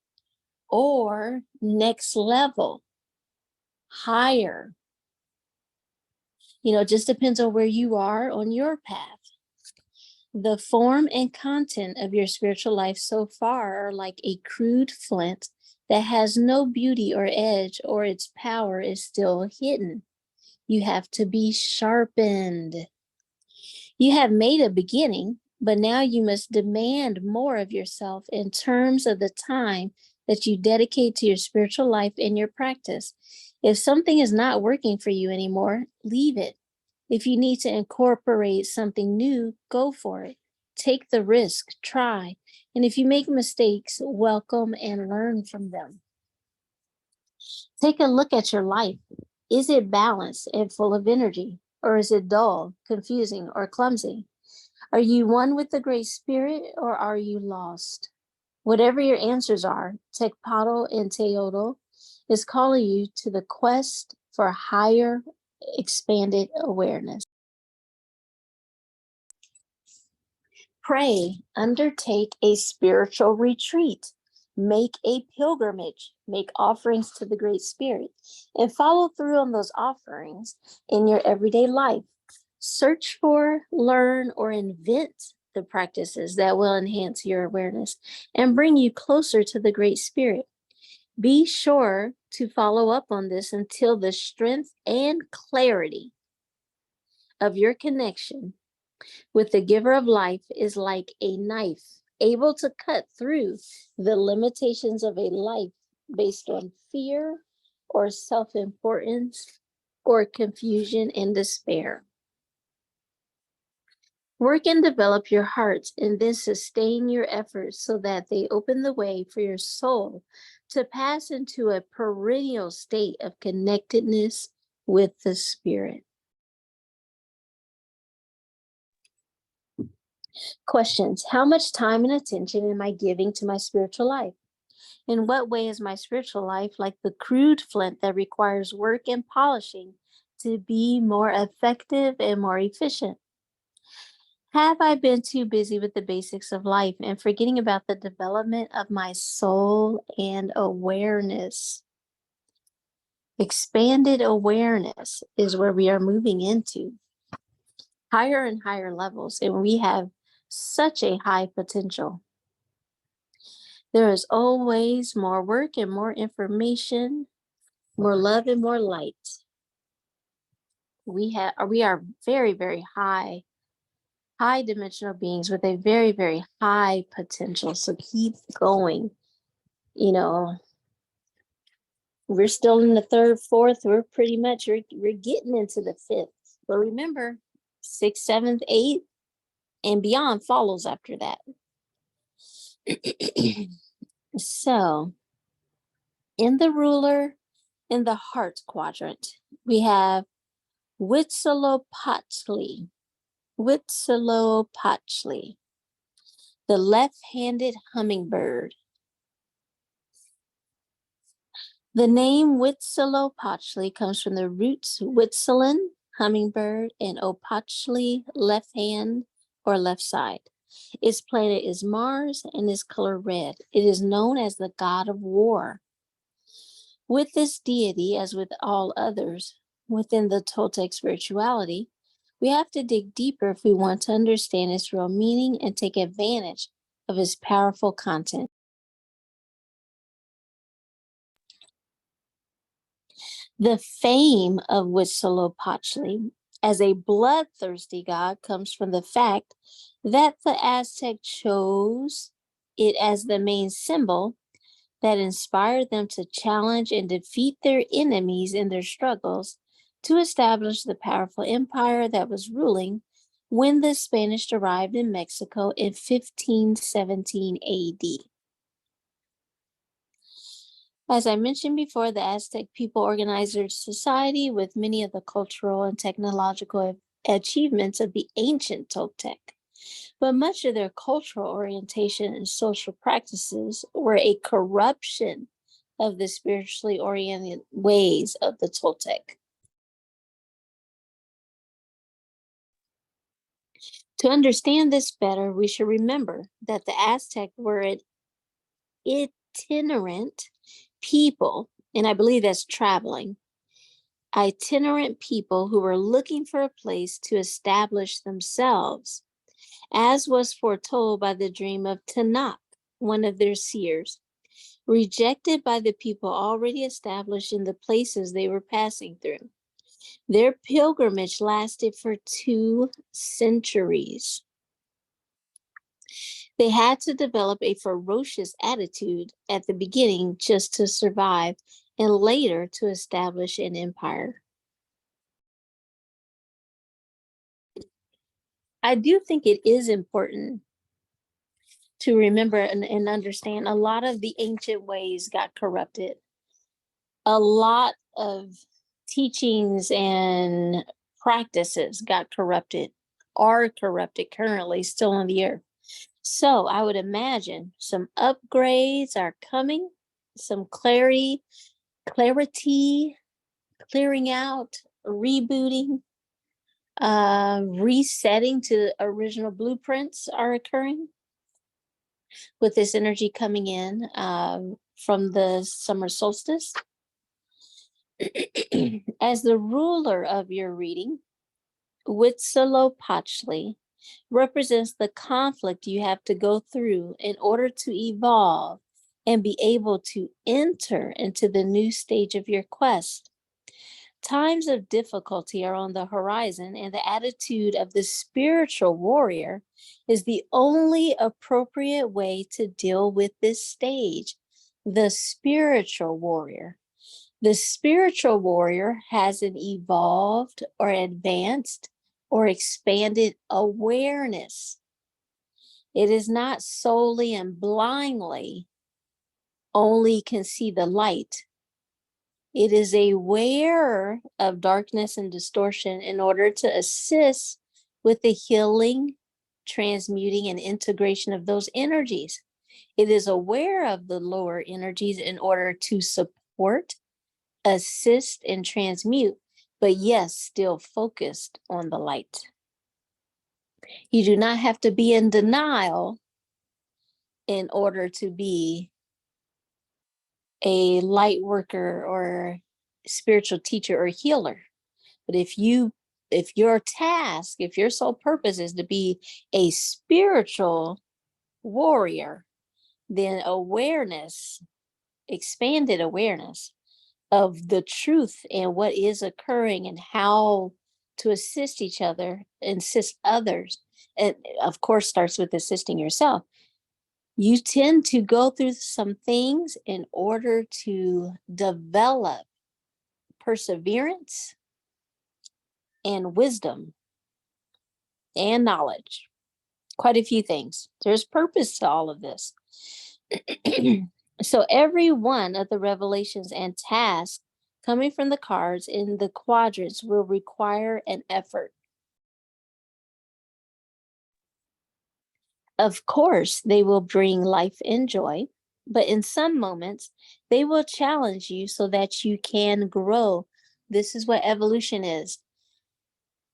Or next level, higher. You know, it just depends on where you are on your path. The form and content of your spiritual life so far are like a crude flint that has no beauty or edge, or its power is still hidden. You have to be sharpened. You have made a beginning, but now you must demand more of yourself in terms of the time that you dedicate to your spiritual life and your practice. If something is not working for you anymore, leave it. If you need to incorporate something new, go for it. Take the risk, try. And if you make mistakes, welcome and learn from them. Take a look at your life. Is it balanced and full of energy? Or is it dull, confusing, or clumsy? Are you one with the Great Spirit, or are you lost? Whatever your answers are, Tecpottle and Teotl is calling you to the quest for higher, expanded awareness. Pray, undertake a spiritual retreat, make a pilgrimage, make offerings to the Great Spirit, and follow through on those offerings in your everyday life. Search for, learn, or invent the practices that will enhance your awareness and bring you closer to the Great Spirit. Be sure to follow up on this until the strength and clarity of your connection with the giver of life is like a knife, able to cut through the limitations of a life based on fear or self-importance or confusion and despair. Work and develop your hearts and then sustain your efforts so that they open the way for your soul to pass into a perennial state of connectedness with the Spirit. Questions. How much time and attention am I giving to my spiritual life? In what way is my spiritual life like the crude flint that requires work and polishing to be more effective and more efficient? Have I been too busy with the basics of life and forgetting about the development of my soul and awareness? Expanded awareness is where we are moving into higher and higher levels, and we have such a high potential. There is always more work and more information, more love and more light. We are very, very high dimensional beings with a very, very high potential. So keep going. You know, we're still in the third, fourth. We're getting into the fifth. But remember, sixth, seventh, eighth, and beyond follows after that. So in the ruler, in the heart quadrant, we have Huitzilopochtli. Huitzilopochtli, the left-handed hummingbird. The name Huitzilopochtli comes from the roots Huitzilin, hummingbird, and Opochtli, left hand or left side. Its planet is Mars and is color red. It is known as the god of war. With this deity, as with all others within the Toltec spirituality, we have to dig deeper if we want to understand its real meaning and take advantage of its powerful content. The fame of Huitzilopochtli as a bloodthirsty god comes from the fact that the Aztec chose it as the main symbol that inspired them to challenge and defeat their enemies in their struggles to establish the powerful empire that was ruling when the Spanish arrived in Mexico in 1517 AD. As I mentioned before, the Aztec people organized their society with many of the cultural and technological achievements of the ancient Toltec. But much of their cultural orientation and social practices were a corruption of the spiritually oriented ways of the Toltec. To understand this better, we should remember that the Aztec were an itinerant people, and I believe that's traveling, itinerant people who were looking for a place to establish themselves, as was foretold by the dream of Tanakh, one of their seers, rejected by the people already established in the places they were passing through. Their pilgrimage lasted for 2 centuries. They had to develop a ferocious attitude at the beginning just to survive and later to establish an empire. I do think it is important to remember and understand a lot of the ancient ways got corrupted. A lot of teachings and practices got corrupted, are corrupted currently still on the earth. So I would imagine some upgrades are coming, some clarity, clearing out, rebooting, resetting to original blueprints are occurring with this energy coming in from the summer solstice. As the ruler of your reading, Huitzilopochtli represents the conflict you have to go through in order to evolve and be able to enter into the new stage of your quest. Times of difficulty are on the horizon, and the attitude of the spiritual warrior is the only appropriate way to deal with this stage. The spiritual warrior. The spiritual warrior has an evolved or advanced or expanded awareness. It is not solely and blindly only can see the light. It is aware of darkness and distortion in order to assist with the healing, transmuting, and integration of those energies. It is aware of the lower energies in order to support, assist, and transmute, but yes, still focused on the light. You do not have to be in denial in order to be a light worker or spiritual teacher or healer. But if your task, if your sole purpose is to be a spiritual warrior, then awareness, expanded awareness of the truth and what is occurring and how to assist each other, assist others, and of course starts with assisting yourself. You tend to go through some things in order to develop perseverance and wisdom and knowledge. Quite a few things. There's purpose to all of this. So every one of the revelations and tasks coming from the cards in the quadrants will require an effort. Of course, they will bring life and joy, but in some moments, they will challenge you so that you can grow. This is what evolution is.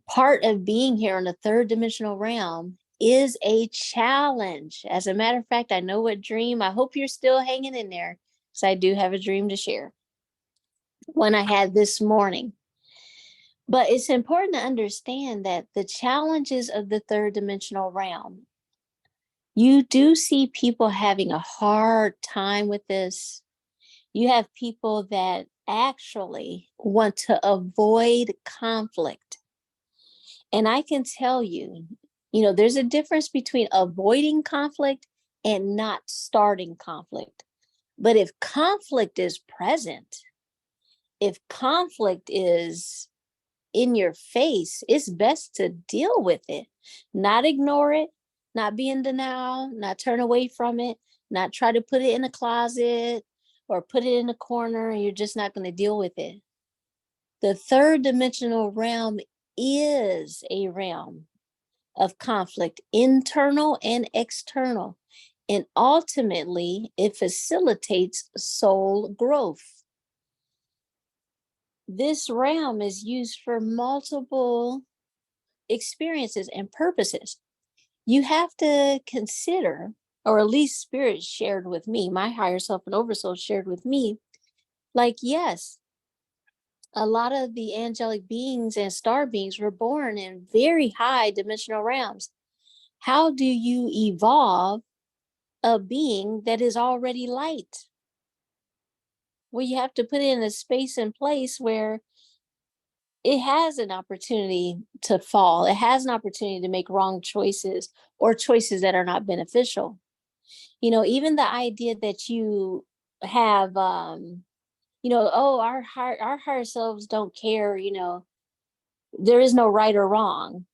Part of being here in the third dimensional realm is a challenge. As a matter of fact, I know what dream, I hope you're still hanging in there, because I do have a dream to share. One I had this morning. But it's important to understand that the challenges of the third dimensional realm, you do see people having a hard time with this. You have people that actually want to avoid conflict. And I can tell you, there's a difference between avoiding conflict and not starting conflict. But if conflict is present, if conflict is in your face, it's best to deal with it, not ignore it, not be in denial, not turn away from it, not try to put it in a closet or put it in a corner and you're just not going to deal with it. The third dimensional realm is a realm of conflict, internal and external. And ultimately, it facilitates soul growth. This realm is used for multiple experiences and purposes. You have to consider, or at least spirit shared with me, my higher self and oversoul shared with me, like, yes, a lot of the angelic beings and star beings were born in very high dimensional realms. How do you evolve a being that is already light? Well, you have to put it in a space and place where it has an opportunity to fall. It has an opportunity to make wrong choices or choices that are not beneficial. Even the idea that you have, oh, our higher selves don't care, there is no right or wrong.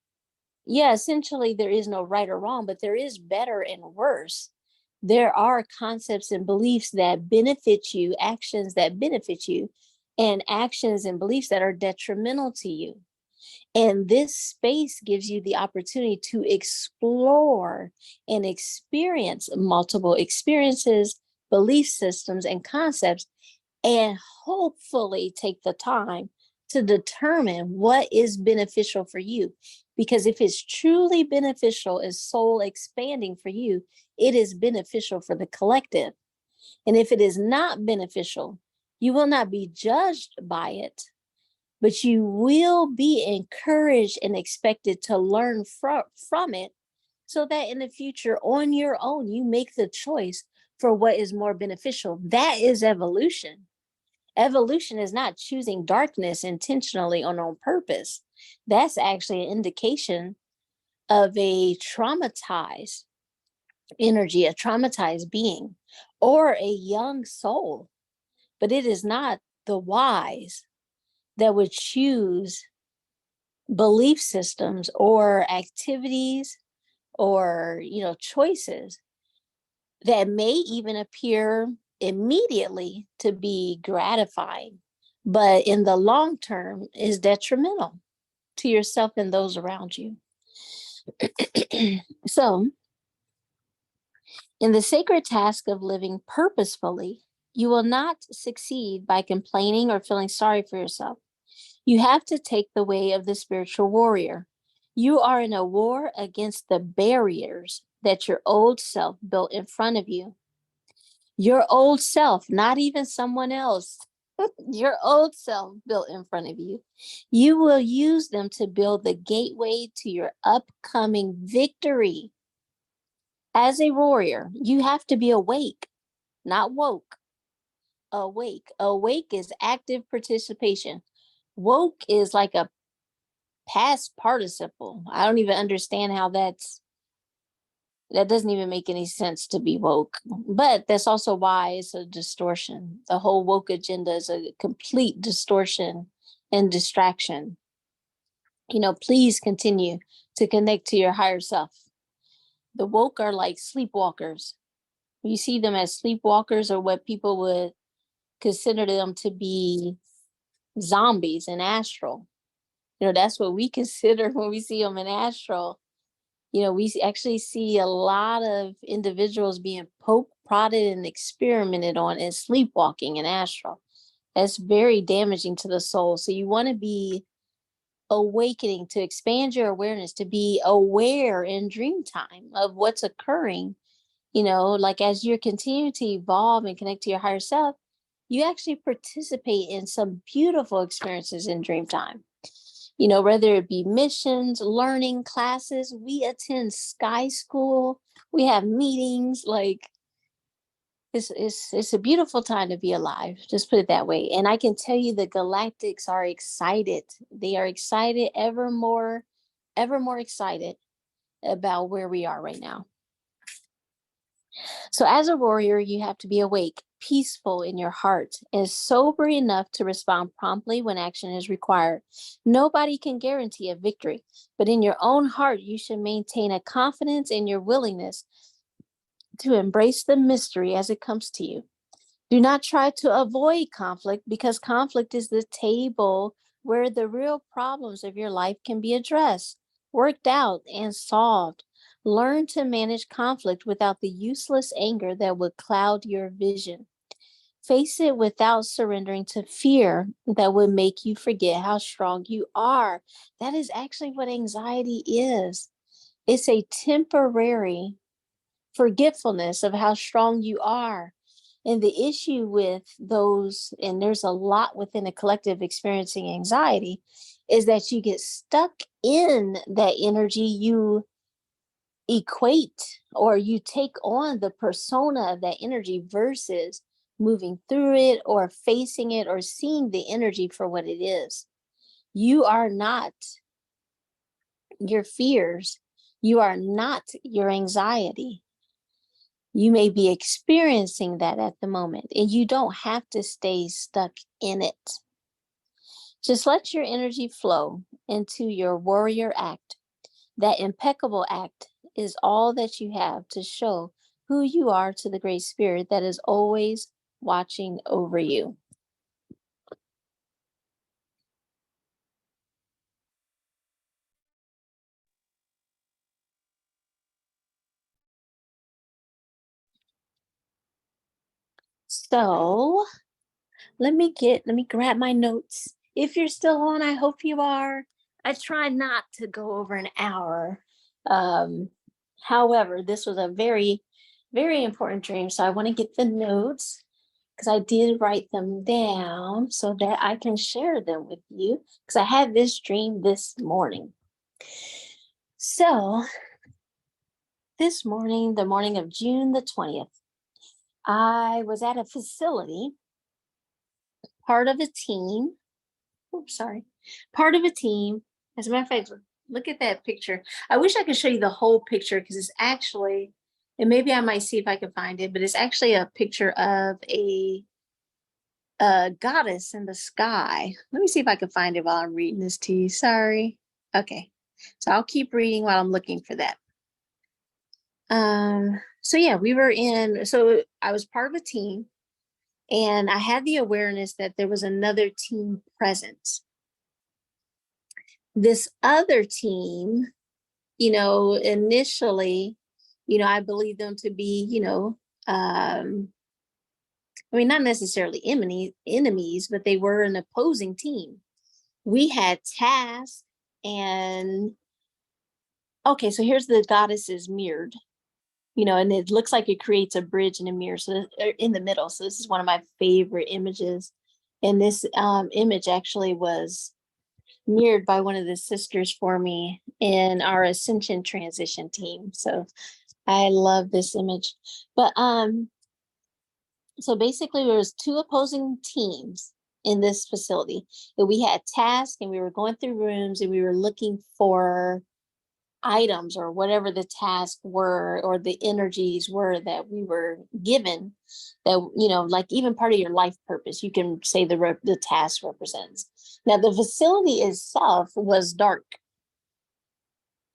Yeah, essentially there is no right or wrong, but there is better and worse. There are concepts and beliefs that benefit you, actions that benefit you, and actions and beliefs that are detrimental to you. And this space gives you the opportunity to explore and experience multiple experiences, belief systems, and concepts, and hopefully take the time to determine what is beneficial for you. Because if it's truly beneficial, is soul expanding for you, it is beneficial for the collective. And if it is not beneficial, you will not be judged by it, but you will be encouraged and expected to learn from it, so that in the future on your own, you make the choice for what is more beneficial. That is evolution. Evolution is not choosing darkness intentionally or on purpose. That's actually an indication of a traumatized energy, a traumatized being, or a young soul. But it is not the wise that would choose belief systems or activities or choices that may even appear immediately to be gratifying, but in the long term is detrimental to yourself and those around you. So In the sacred task of living purposefully, you will not succeed by complaining or feeling sorry for yourself. You have to take the way of the spiritual warrior. You are in a war against the barriers that your old self built in front of you. Your old self, not even someone else, your old self built in front of you. You will use them to build the gateway to your upcoming victory. As a warrior, you have to be awake, not woke. Awake. Awake is active participation. Woke is like a past participle. I don't even understand how that doesn't even make any sense to be woke. But that's also why it's a distortion. The whole woke agenda is a complete distortion and distraction. Please continue to connect to your higher self. The woke are like sleepwalkers. You see them as sleepwalkers, or what people would consider them to be zombies in astral. That's what we consider when we see them in astral. We actually see a lot of individuals being poked, prodded, and experimented on in sleepwalking in astral. That's very damaging to the soul. So you want to be awakening, to expand your awareness, to be aware in dream time of what's occurring. Like as you're continuing to evolve and connect to your higher self, you actually participate in some beautiful experiences in dream time. Whether it be missions, learning classes, we attend sky school, we have meetings. Like it's a beautiful time to be alive. Just put it that way. And I can tell you the galactics are excited. They are excited, ever more excited about where we are right now. So as a warrior, you have to be awake, peaceful in your heart, and sober enough to respond promptly when action is required. Nobody can guarantee a victory, but in your own heart, you should maintain a confidence in your willingness to embrace the mystery as it comes to you. Do not try to avoid conflict, because conflict is the table where the real problems of your life can be addressed, worked out, and solved. Learn to manage conflict without the useless anger that would cloud your vision. Face it without surrendering to fear that would make you forget how strong you are. That is actually what anxiety is. It's a temporary forgetfulness of how strong you are. And the issue with those, and there's a lot within a collective experiencing anxiety, is that you get stuck in that energy. You equate, or you take on the persona of that energy versus moving through it or facing it or seeing the energy for what it is. You are not your fears. You are not your anxiety. You may be experiencing that at the moment, and you don't have to stay stuck in it. Just let your energy flow into your warrior act. That impeccable act is all that you have to show who you are to the Great Spirit that is always watching over you. So let me grab my notes. If you're still on, I hope you are. I try not to go over an hour. Um, However, this was a very, very important dream. So I want to get the notes, because I did write them down so that I can share them with you, because I had this dream this morning. So this morning, the morning of June the 20th, I was at a facility, part of a team. Oops, sorry. Part of a team. As a matter of fact, look at that picture. I wish I could show you the whole picture, because it's actually, and maybe I might see if I can find it, but it's actually a picture of a goddess in the sky. Let me see if I can find it while I'm reading this to you. Sorry. Okay. So I'll keep reading while I'm looking for that. So yeah, so I was part of a team, and I had the awareness that there was another team present. This other team, initially I believe them to be, I mean, not necessarily enemies, but they were an opposing team. We had tasks and okay, so here's the goddesses mirrored, and it looks like it creates a bridge and a mirror. So in the middle. So this is one of my favorite images. And this image actually was mirrored by one of the sisters for me in our ascension transition team. So I love this image. But so basically there was two opposing teams in this facility. And we had tasks and we were going through rooms and we were looking for items or whatever the tasks were or the energies were that we were given, that like even part of your life purpose, you can say the task represents. Now the facility itself was dark.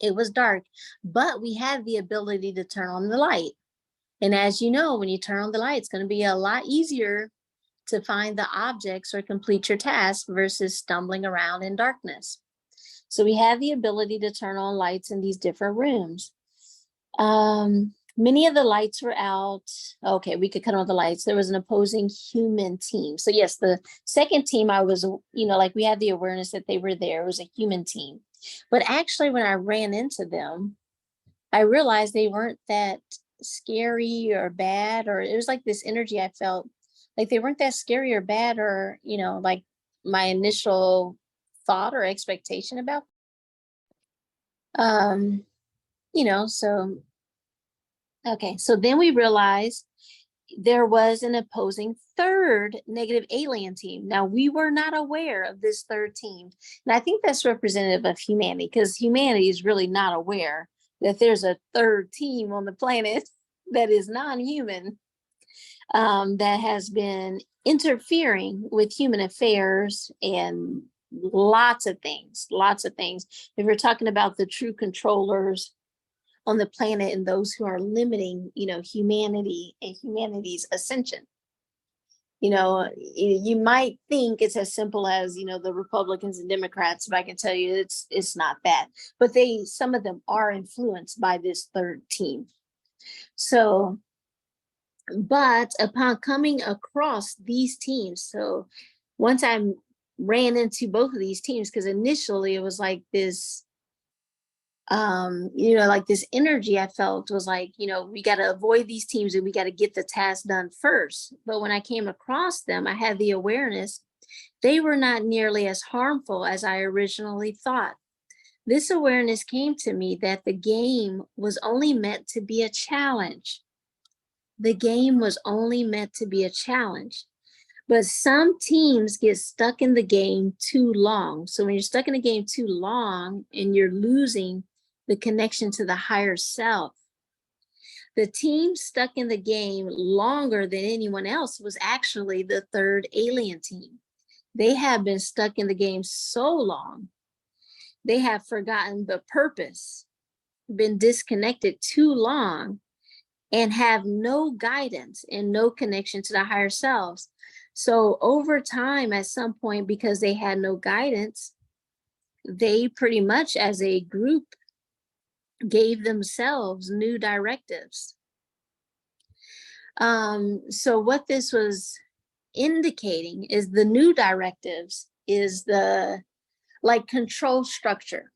It was dark, but we had the ability to turn on the light. And as you know, when you turn on the light, it's going to be a lot easier to find the objects or complete your task versus stumbling around in darkness. So we have the ability to turn on lights in these different rooms. Many of the lights were out. Okay, we could cut on the lights. There was an opposing human team. So yes, the second team, I was, like we had the awareness that they were there. It was a human team. But actually, when I ran into them, I realized they weren't that scary or bad, or it was like this energy I felt like they weren't that scary or bad, or, like my initial thought or expectation about. Um, so okay, so then we realized there was an opposing third negative alien team. Now we were not aware of this third team. And I think that's representative of humanity, because humanity is really not aware that there's a third team on the planet that is non-human, that has been interfering with human affairs and lots of things. If we're talking about the true controllers on the planet and those who are limiting, humanity and humanity's ascension. You might think it's as simple as, the Republicans and Democrats, but I can tell you it's not that. But some of them are influenced by this third team. So, but upon coming across these teams, so once I ran into both of these teams, because initially it was like this, like this energy I felt was like, we got to avoid these teams and we got to get the task done first. But when I came across them, I had the awareness they were not nearly as harmful as I originally thought. This awareness came to me that the game was only meant to be a challenge. The game was only meant to be a challenge. But some teams get stuck in the game too long. So when you're stuck in the game too long and you're losing the connection to the higher self, the team stuck in the game longer than anyone else was actually the third alien team. They have been stuck in the game so long, they have forgotten the purpose, been disconnected too long, and have no guidance and no connection to the higher selves. So over time, at some point, because they had no guidance, they pretty much as a group gave themselves new directives. So what this was indicating is the new directives is the like control structure,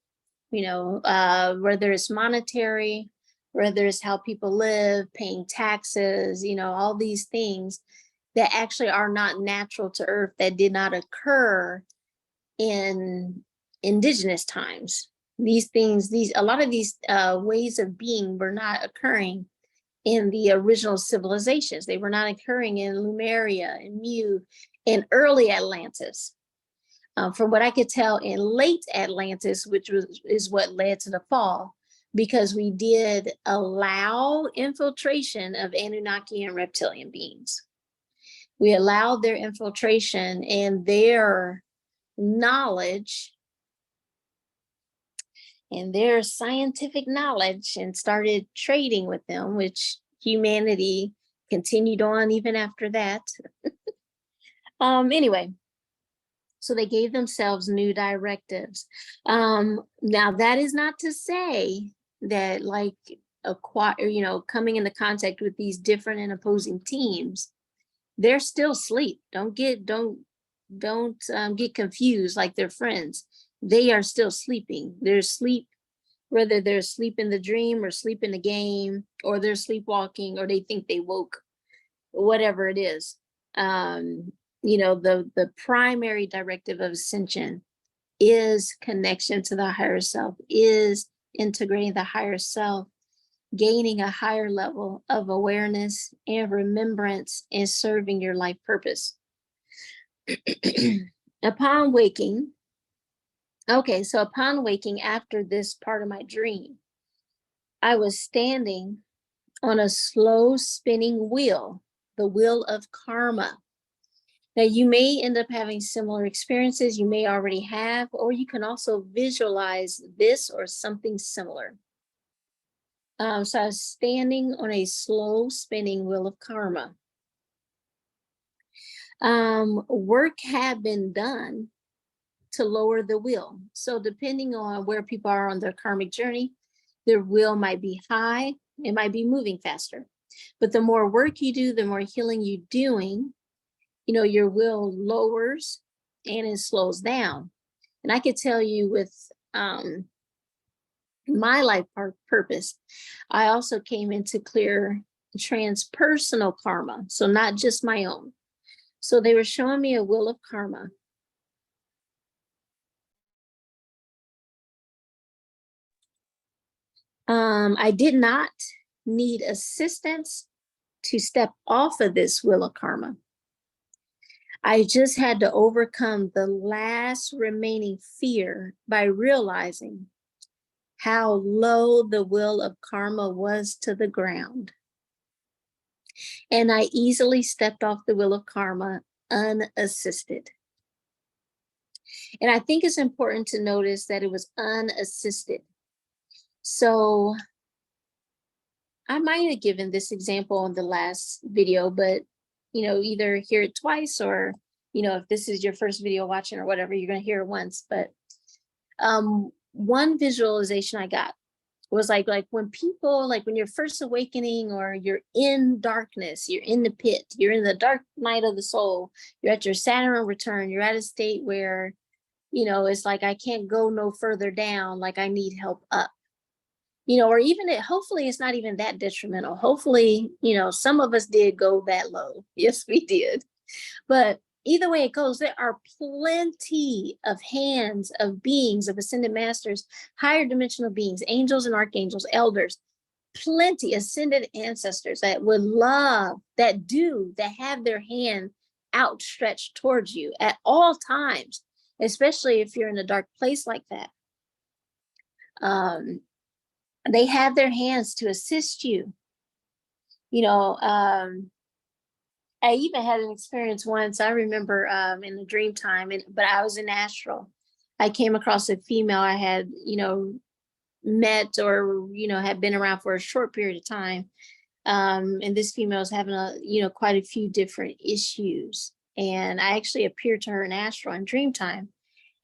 whether it's monetary, whether it's how people live, paying taxes, all these things that actually are not natural to Earth, that did not occur in indigenous times. These things, a lot of these ways of being were not occurring in the original civilizations. They were not occurring in Lemuria and Mu and early Atlantis. From what I could tell, in late Atlantis, which is what led to the fall, because we did allow infiltration of Anunnaki and reptilian beings. We allowed their infiltration and their knowledge and their scientific knowledge and started trading with them, which humanity continued on even after that. Anyway, so they gave themselves new directives. Now that is not to say that, like, coming into contact with these different and opposing teams, they're still asleep. Don't get confused like they're friends. They are still sleeping. They're asleep, whether they're asleep in the dream or sleep in the game, or they're sleepwalking, or they think they woke, whatever it is. The primary directive of ascension is connection to the higher self, is integrating the higher self, gaining a higher level of awareness and remembrance, and serving your life purpose. Upon waking after this part of my dream, I was standing on a slow spinning wheel, the wheel of karma. Now, you may end up having similar experiences, you may already have, or you can also visualize this or something similar. So I was standing on a slow spinning wheel of karma. Work had been done to lower the wheel. So depending on where people are on their karmic journey, their wheel might be high, it might be moving faster. But the more work you do, the more healing you're doing, your wheel lowers and it slows down. And I could tell you with my life purpose, I also came in to clear transpersonal karma, so not just my own. So they were showing me a wheel of karma. I did not need assistance to step off of this wheel of karma. I just had to overcome the last remaining fear by realizing how low the wheel of karma was to the ground. And I easily stepped off the wheel of karma unassisted. And I think it's important to notice that it was unassisted. So I might have given this example in the last video, but either hear it twice, or if this is your first video watching or whatever, you're going to hear it once. But one visualization I got was like when people, like when you're first awakening, or you're in darkness, you're in the pit, you're in the dark night of the soul, you're at your Saturn return, you're at a state where it's like, I can't go no further down, like I need help up. Or even hopefully it's not even that detrimental. Hopefully, some of us did go that low. Yes, we did. But either way it goes, there are plenty of hands of beings, of ascended masters, higher dimensional beings, angels and archangels, elders, plenty ascended ancestors that would love, that have their hand outstretched towards you at all times, especially if you're in a dark place like that. They have their hands to assist you. I even had an experience once, I remember, in the dream time, but I was in astral. I came across a female I had, met, or, had been around for a short period of time. And this female was having quite a few different issues. And I actually appeared to her in astral in dream time,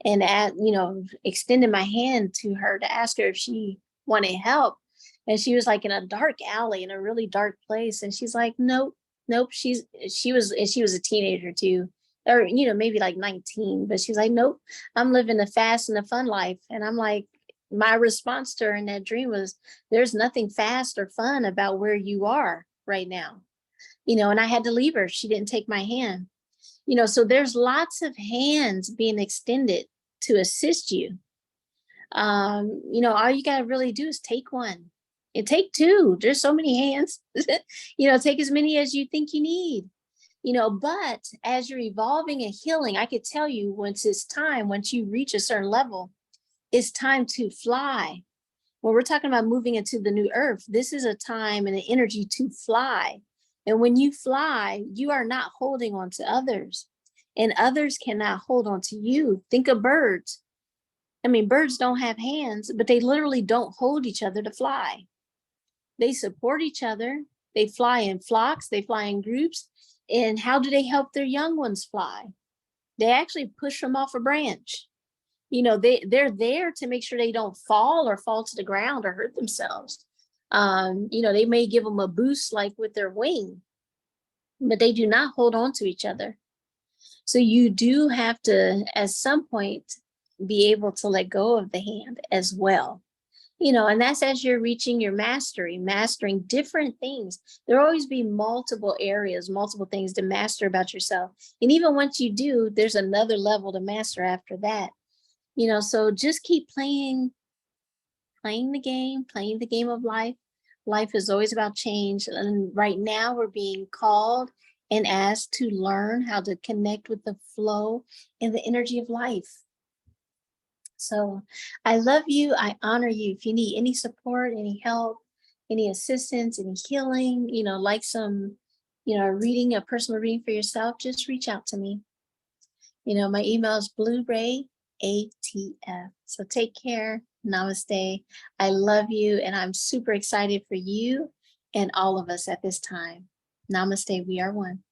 and extended my hand to her to ask her if she wanted help. And she was like in a dark alley in a really dark place. And she's like, nope. She was a teenager too, or, maybe like 19, but she's like, nope, I'm living a fast and a fun life. And I'm like, my response to her in that dream was, there's nothing fast or fun about where you are right now. And I had to leave her. She didn't take my hand. So there's lots of hands being extended to assist you. All you got to really do is take one and take two. There's so many hands. Take as many as you think you need. But as you're evolving and healing, I could tell you, once you reach a certain level, it's time to fly. When we're talking about moving into the new earth, this is a time and an energy to fly. And when you fly, you are not holding on to others, and others cannot hold on to you. Think of birds. I mean, birds don't have hands, but they literally don't hold each other to fly. They support each other. They fly in flocks, they fly in groups. And how do they help their young ones fly? They actually push them off a branch. They're there to make sure they don't fall to the ground or hurt themselves. They may give them a boost like with their wing, but they do not hold on to each other. So you do have to, at some point, be able to let go of the hand as well. And that's as you're reaching your mastery, mastering different things. There will always be multiple areas, multiple things to master about yourself. And even once you do, there's another level to master after that. So just keep playing the game of life. Life is always about change. And right now we're being called and asked to learn how to connect with the flow and the energy of life. So I love you. I honor you. If you need any support, any help, any assistance, any healing, like some, reading, a personal reading for yourself, just reach out to me. My email is blueray ATF. So take care. Namaste. I love you. And I'm super excited for you and all of us at this time. Namaste. We are one.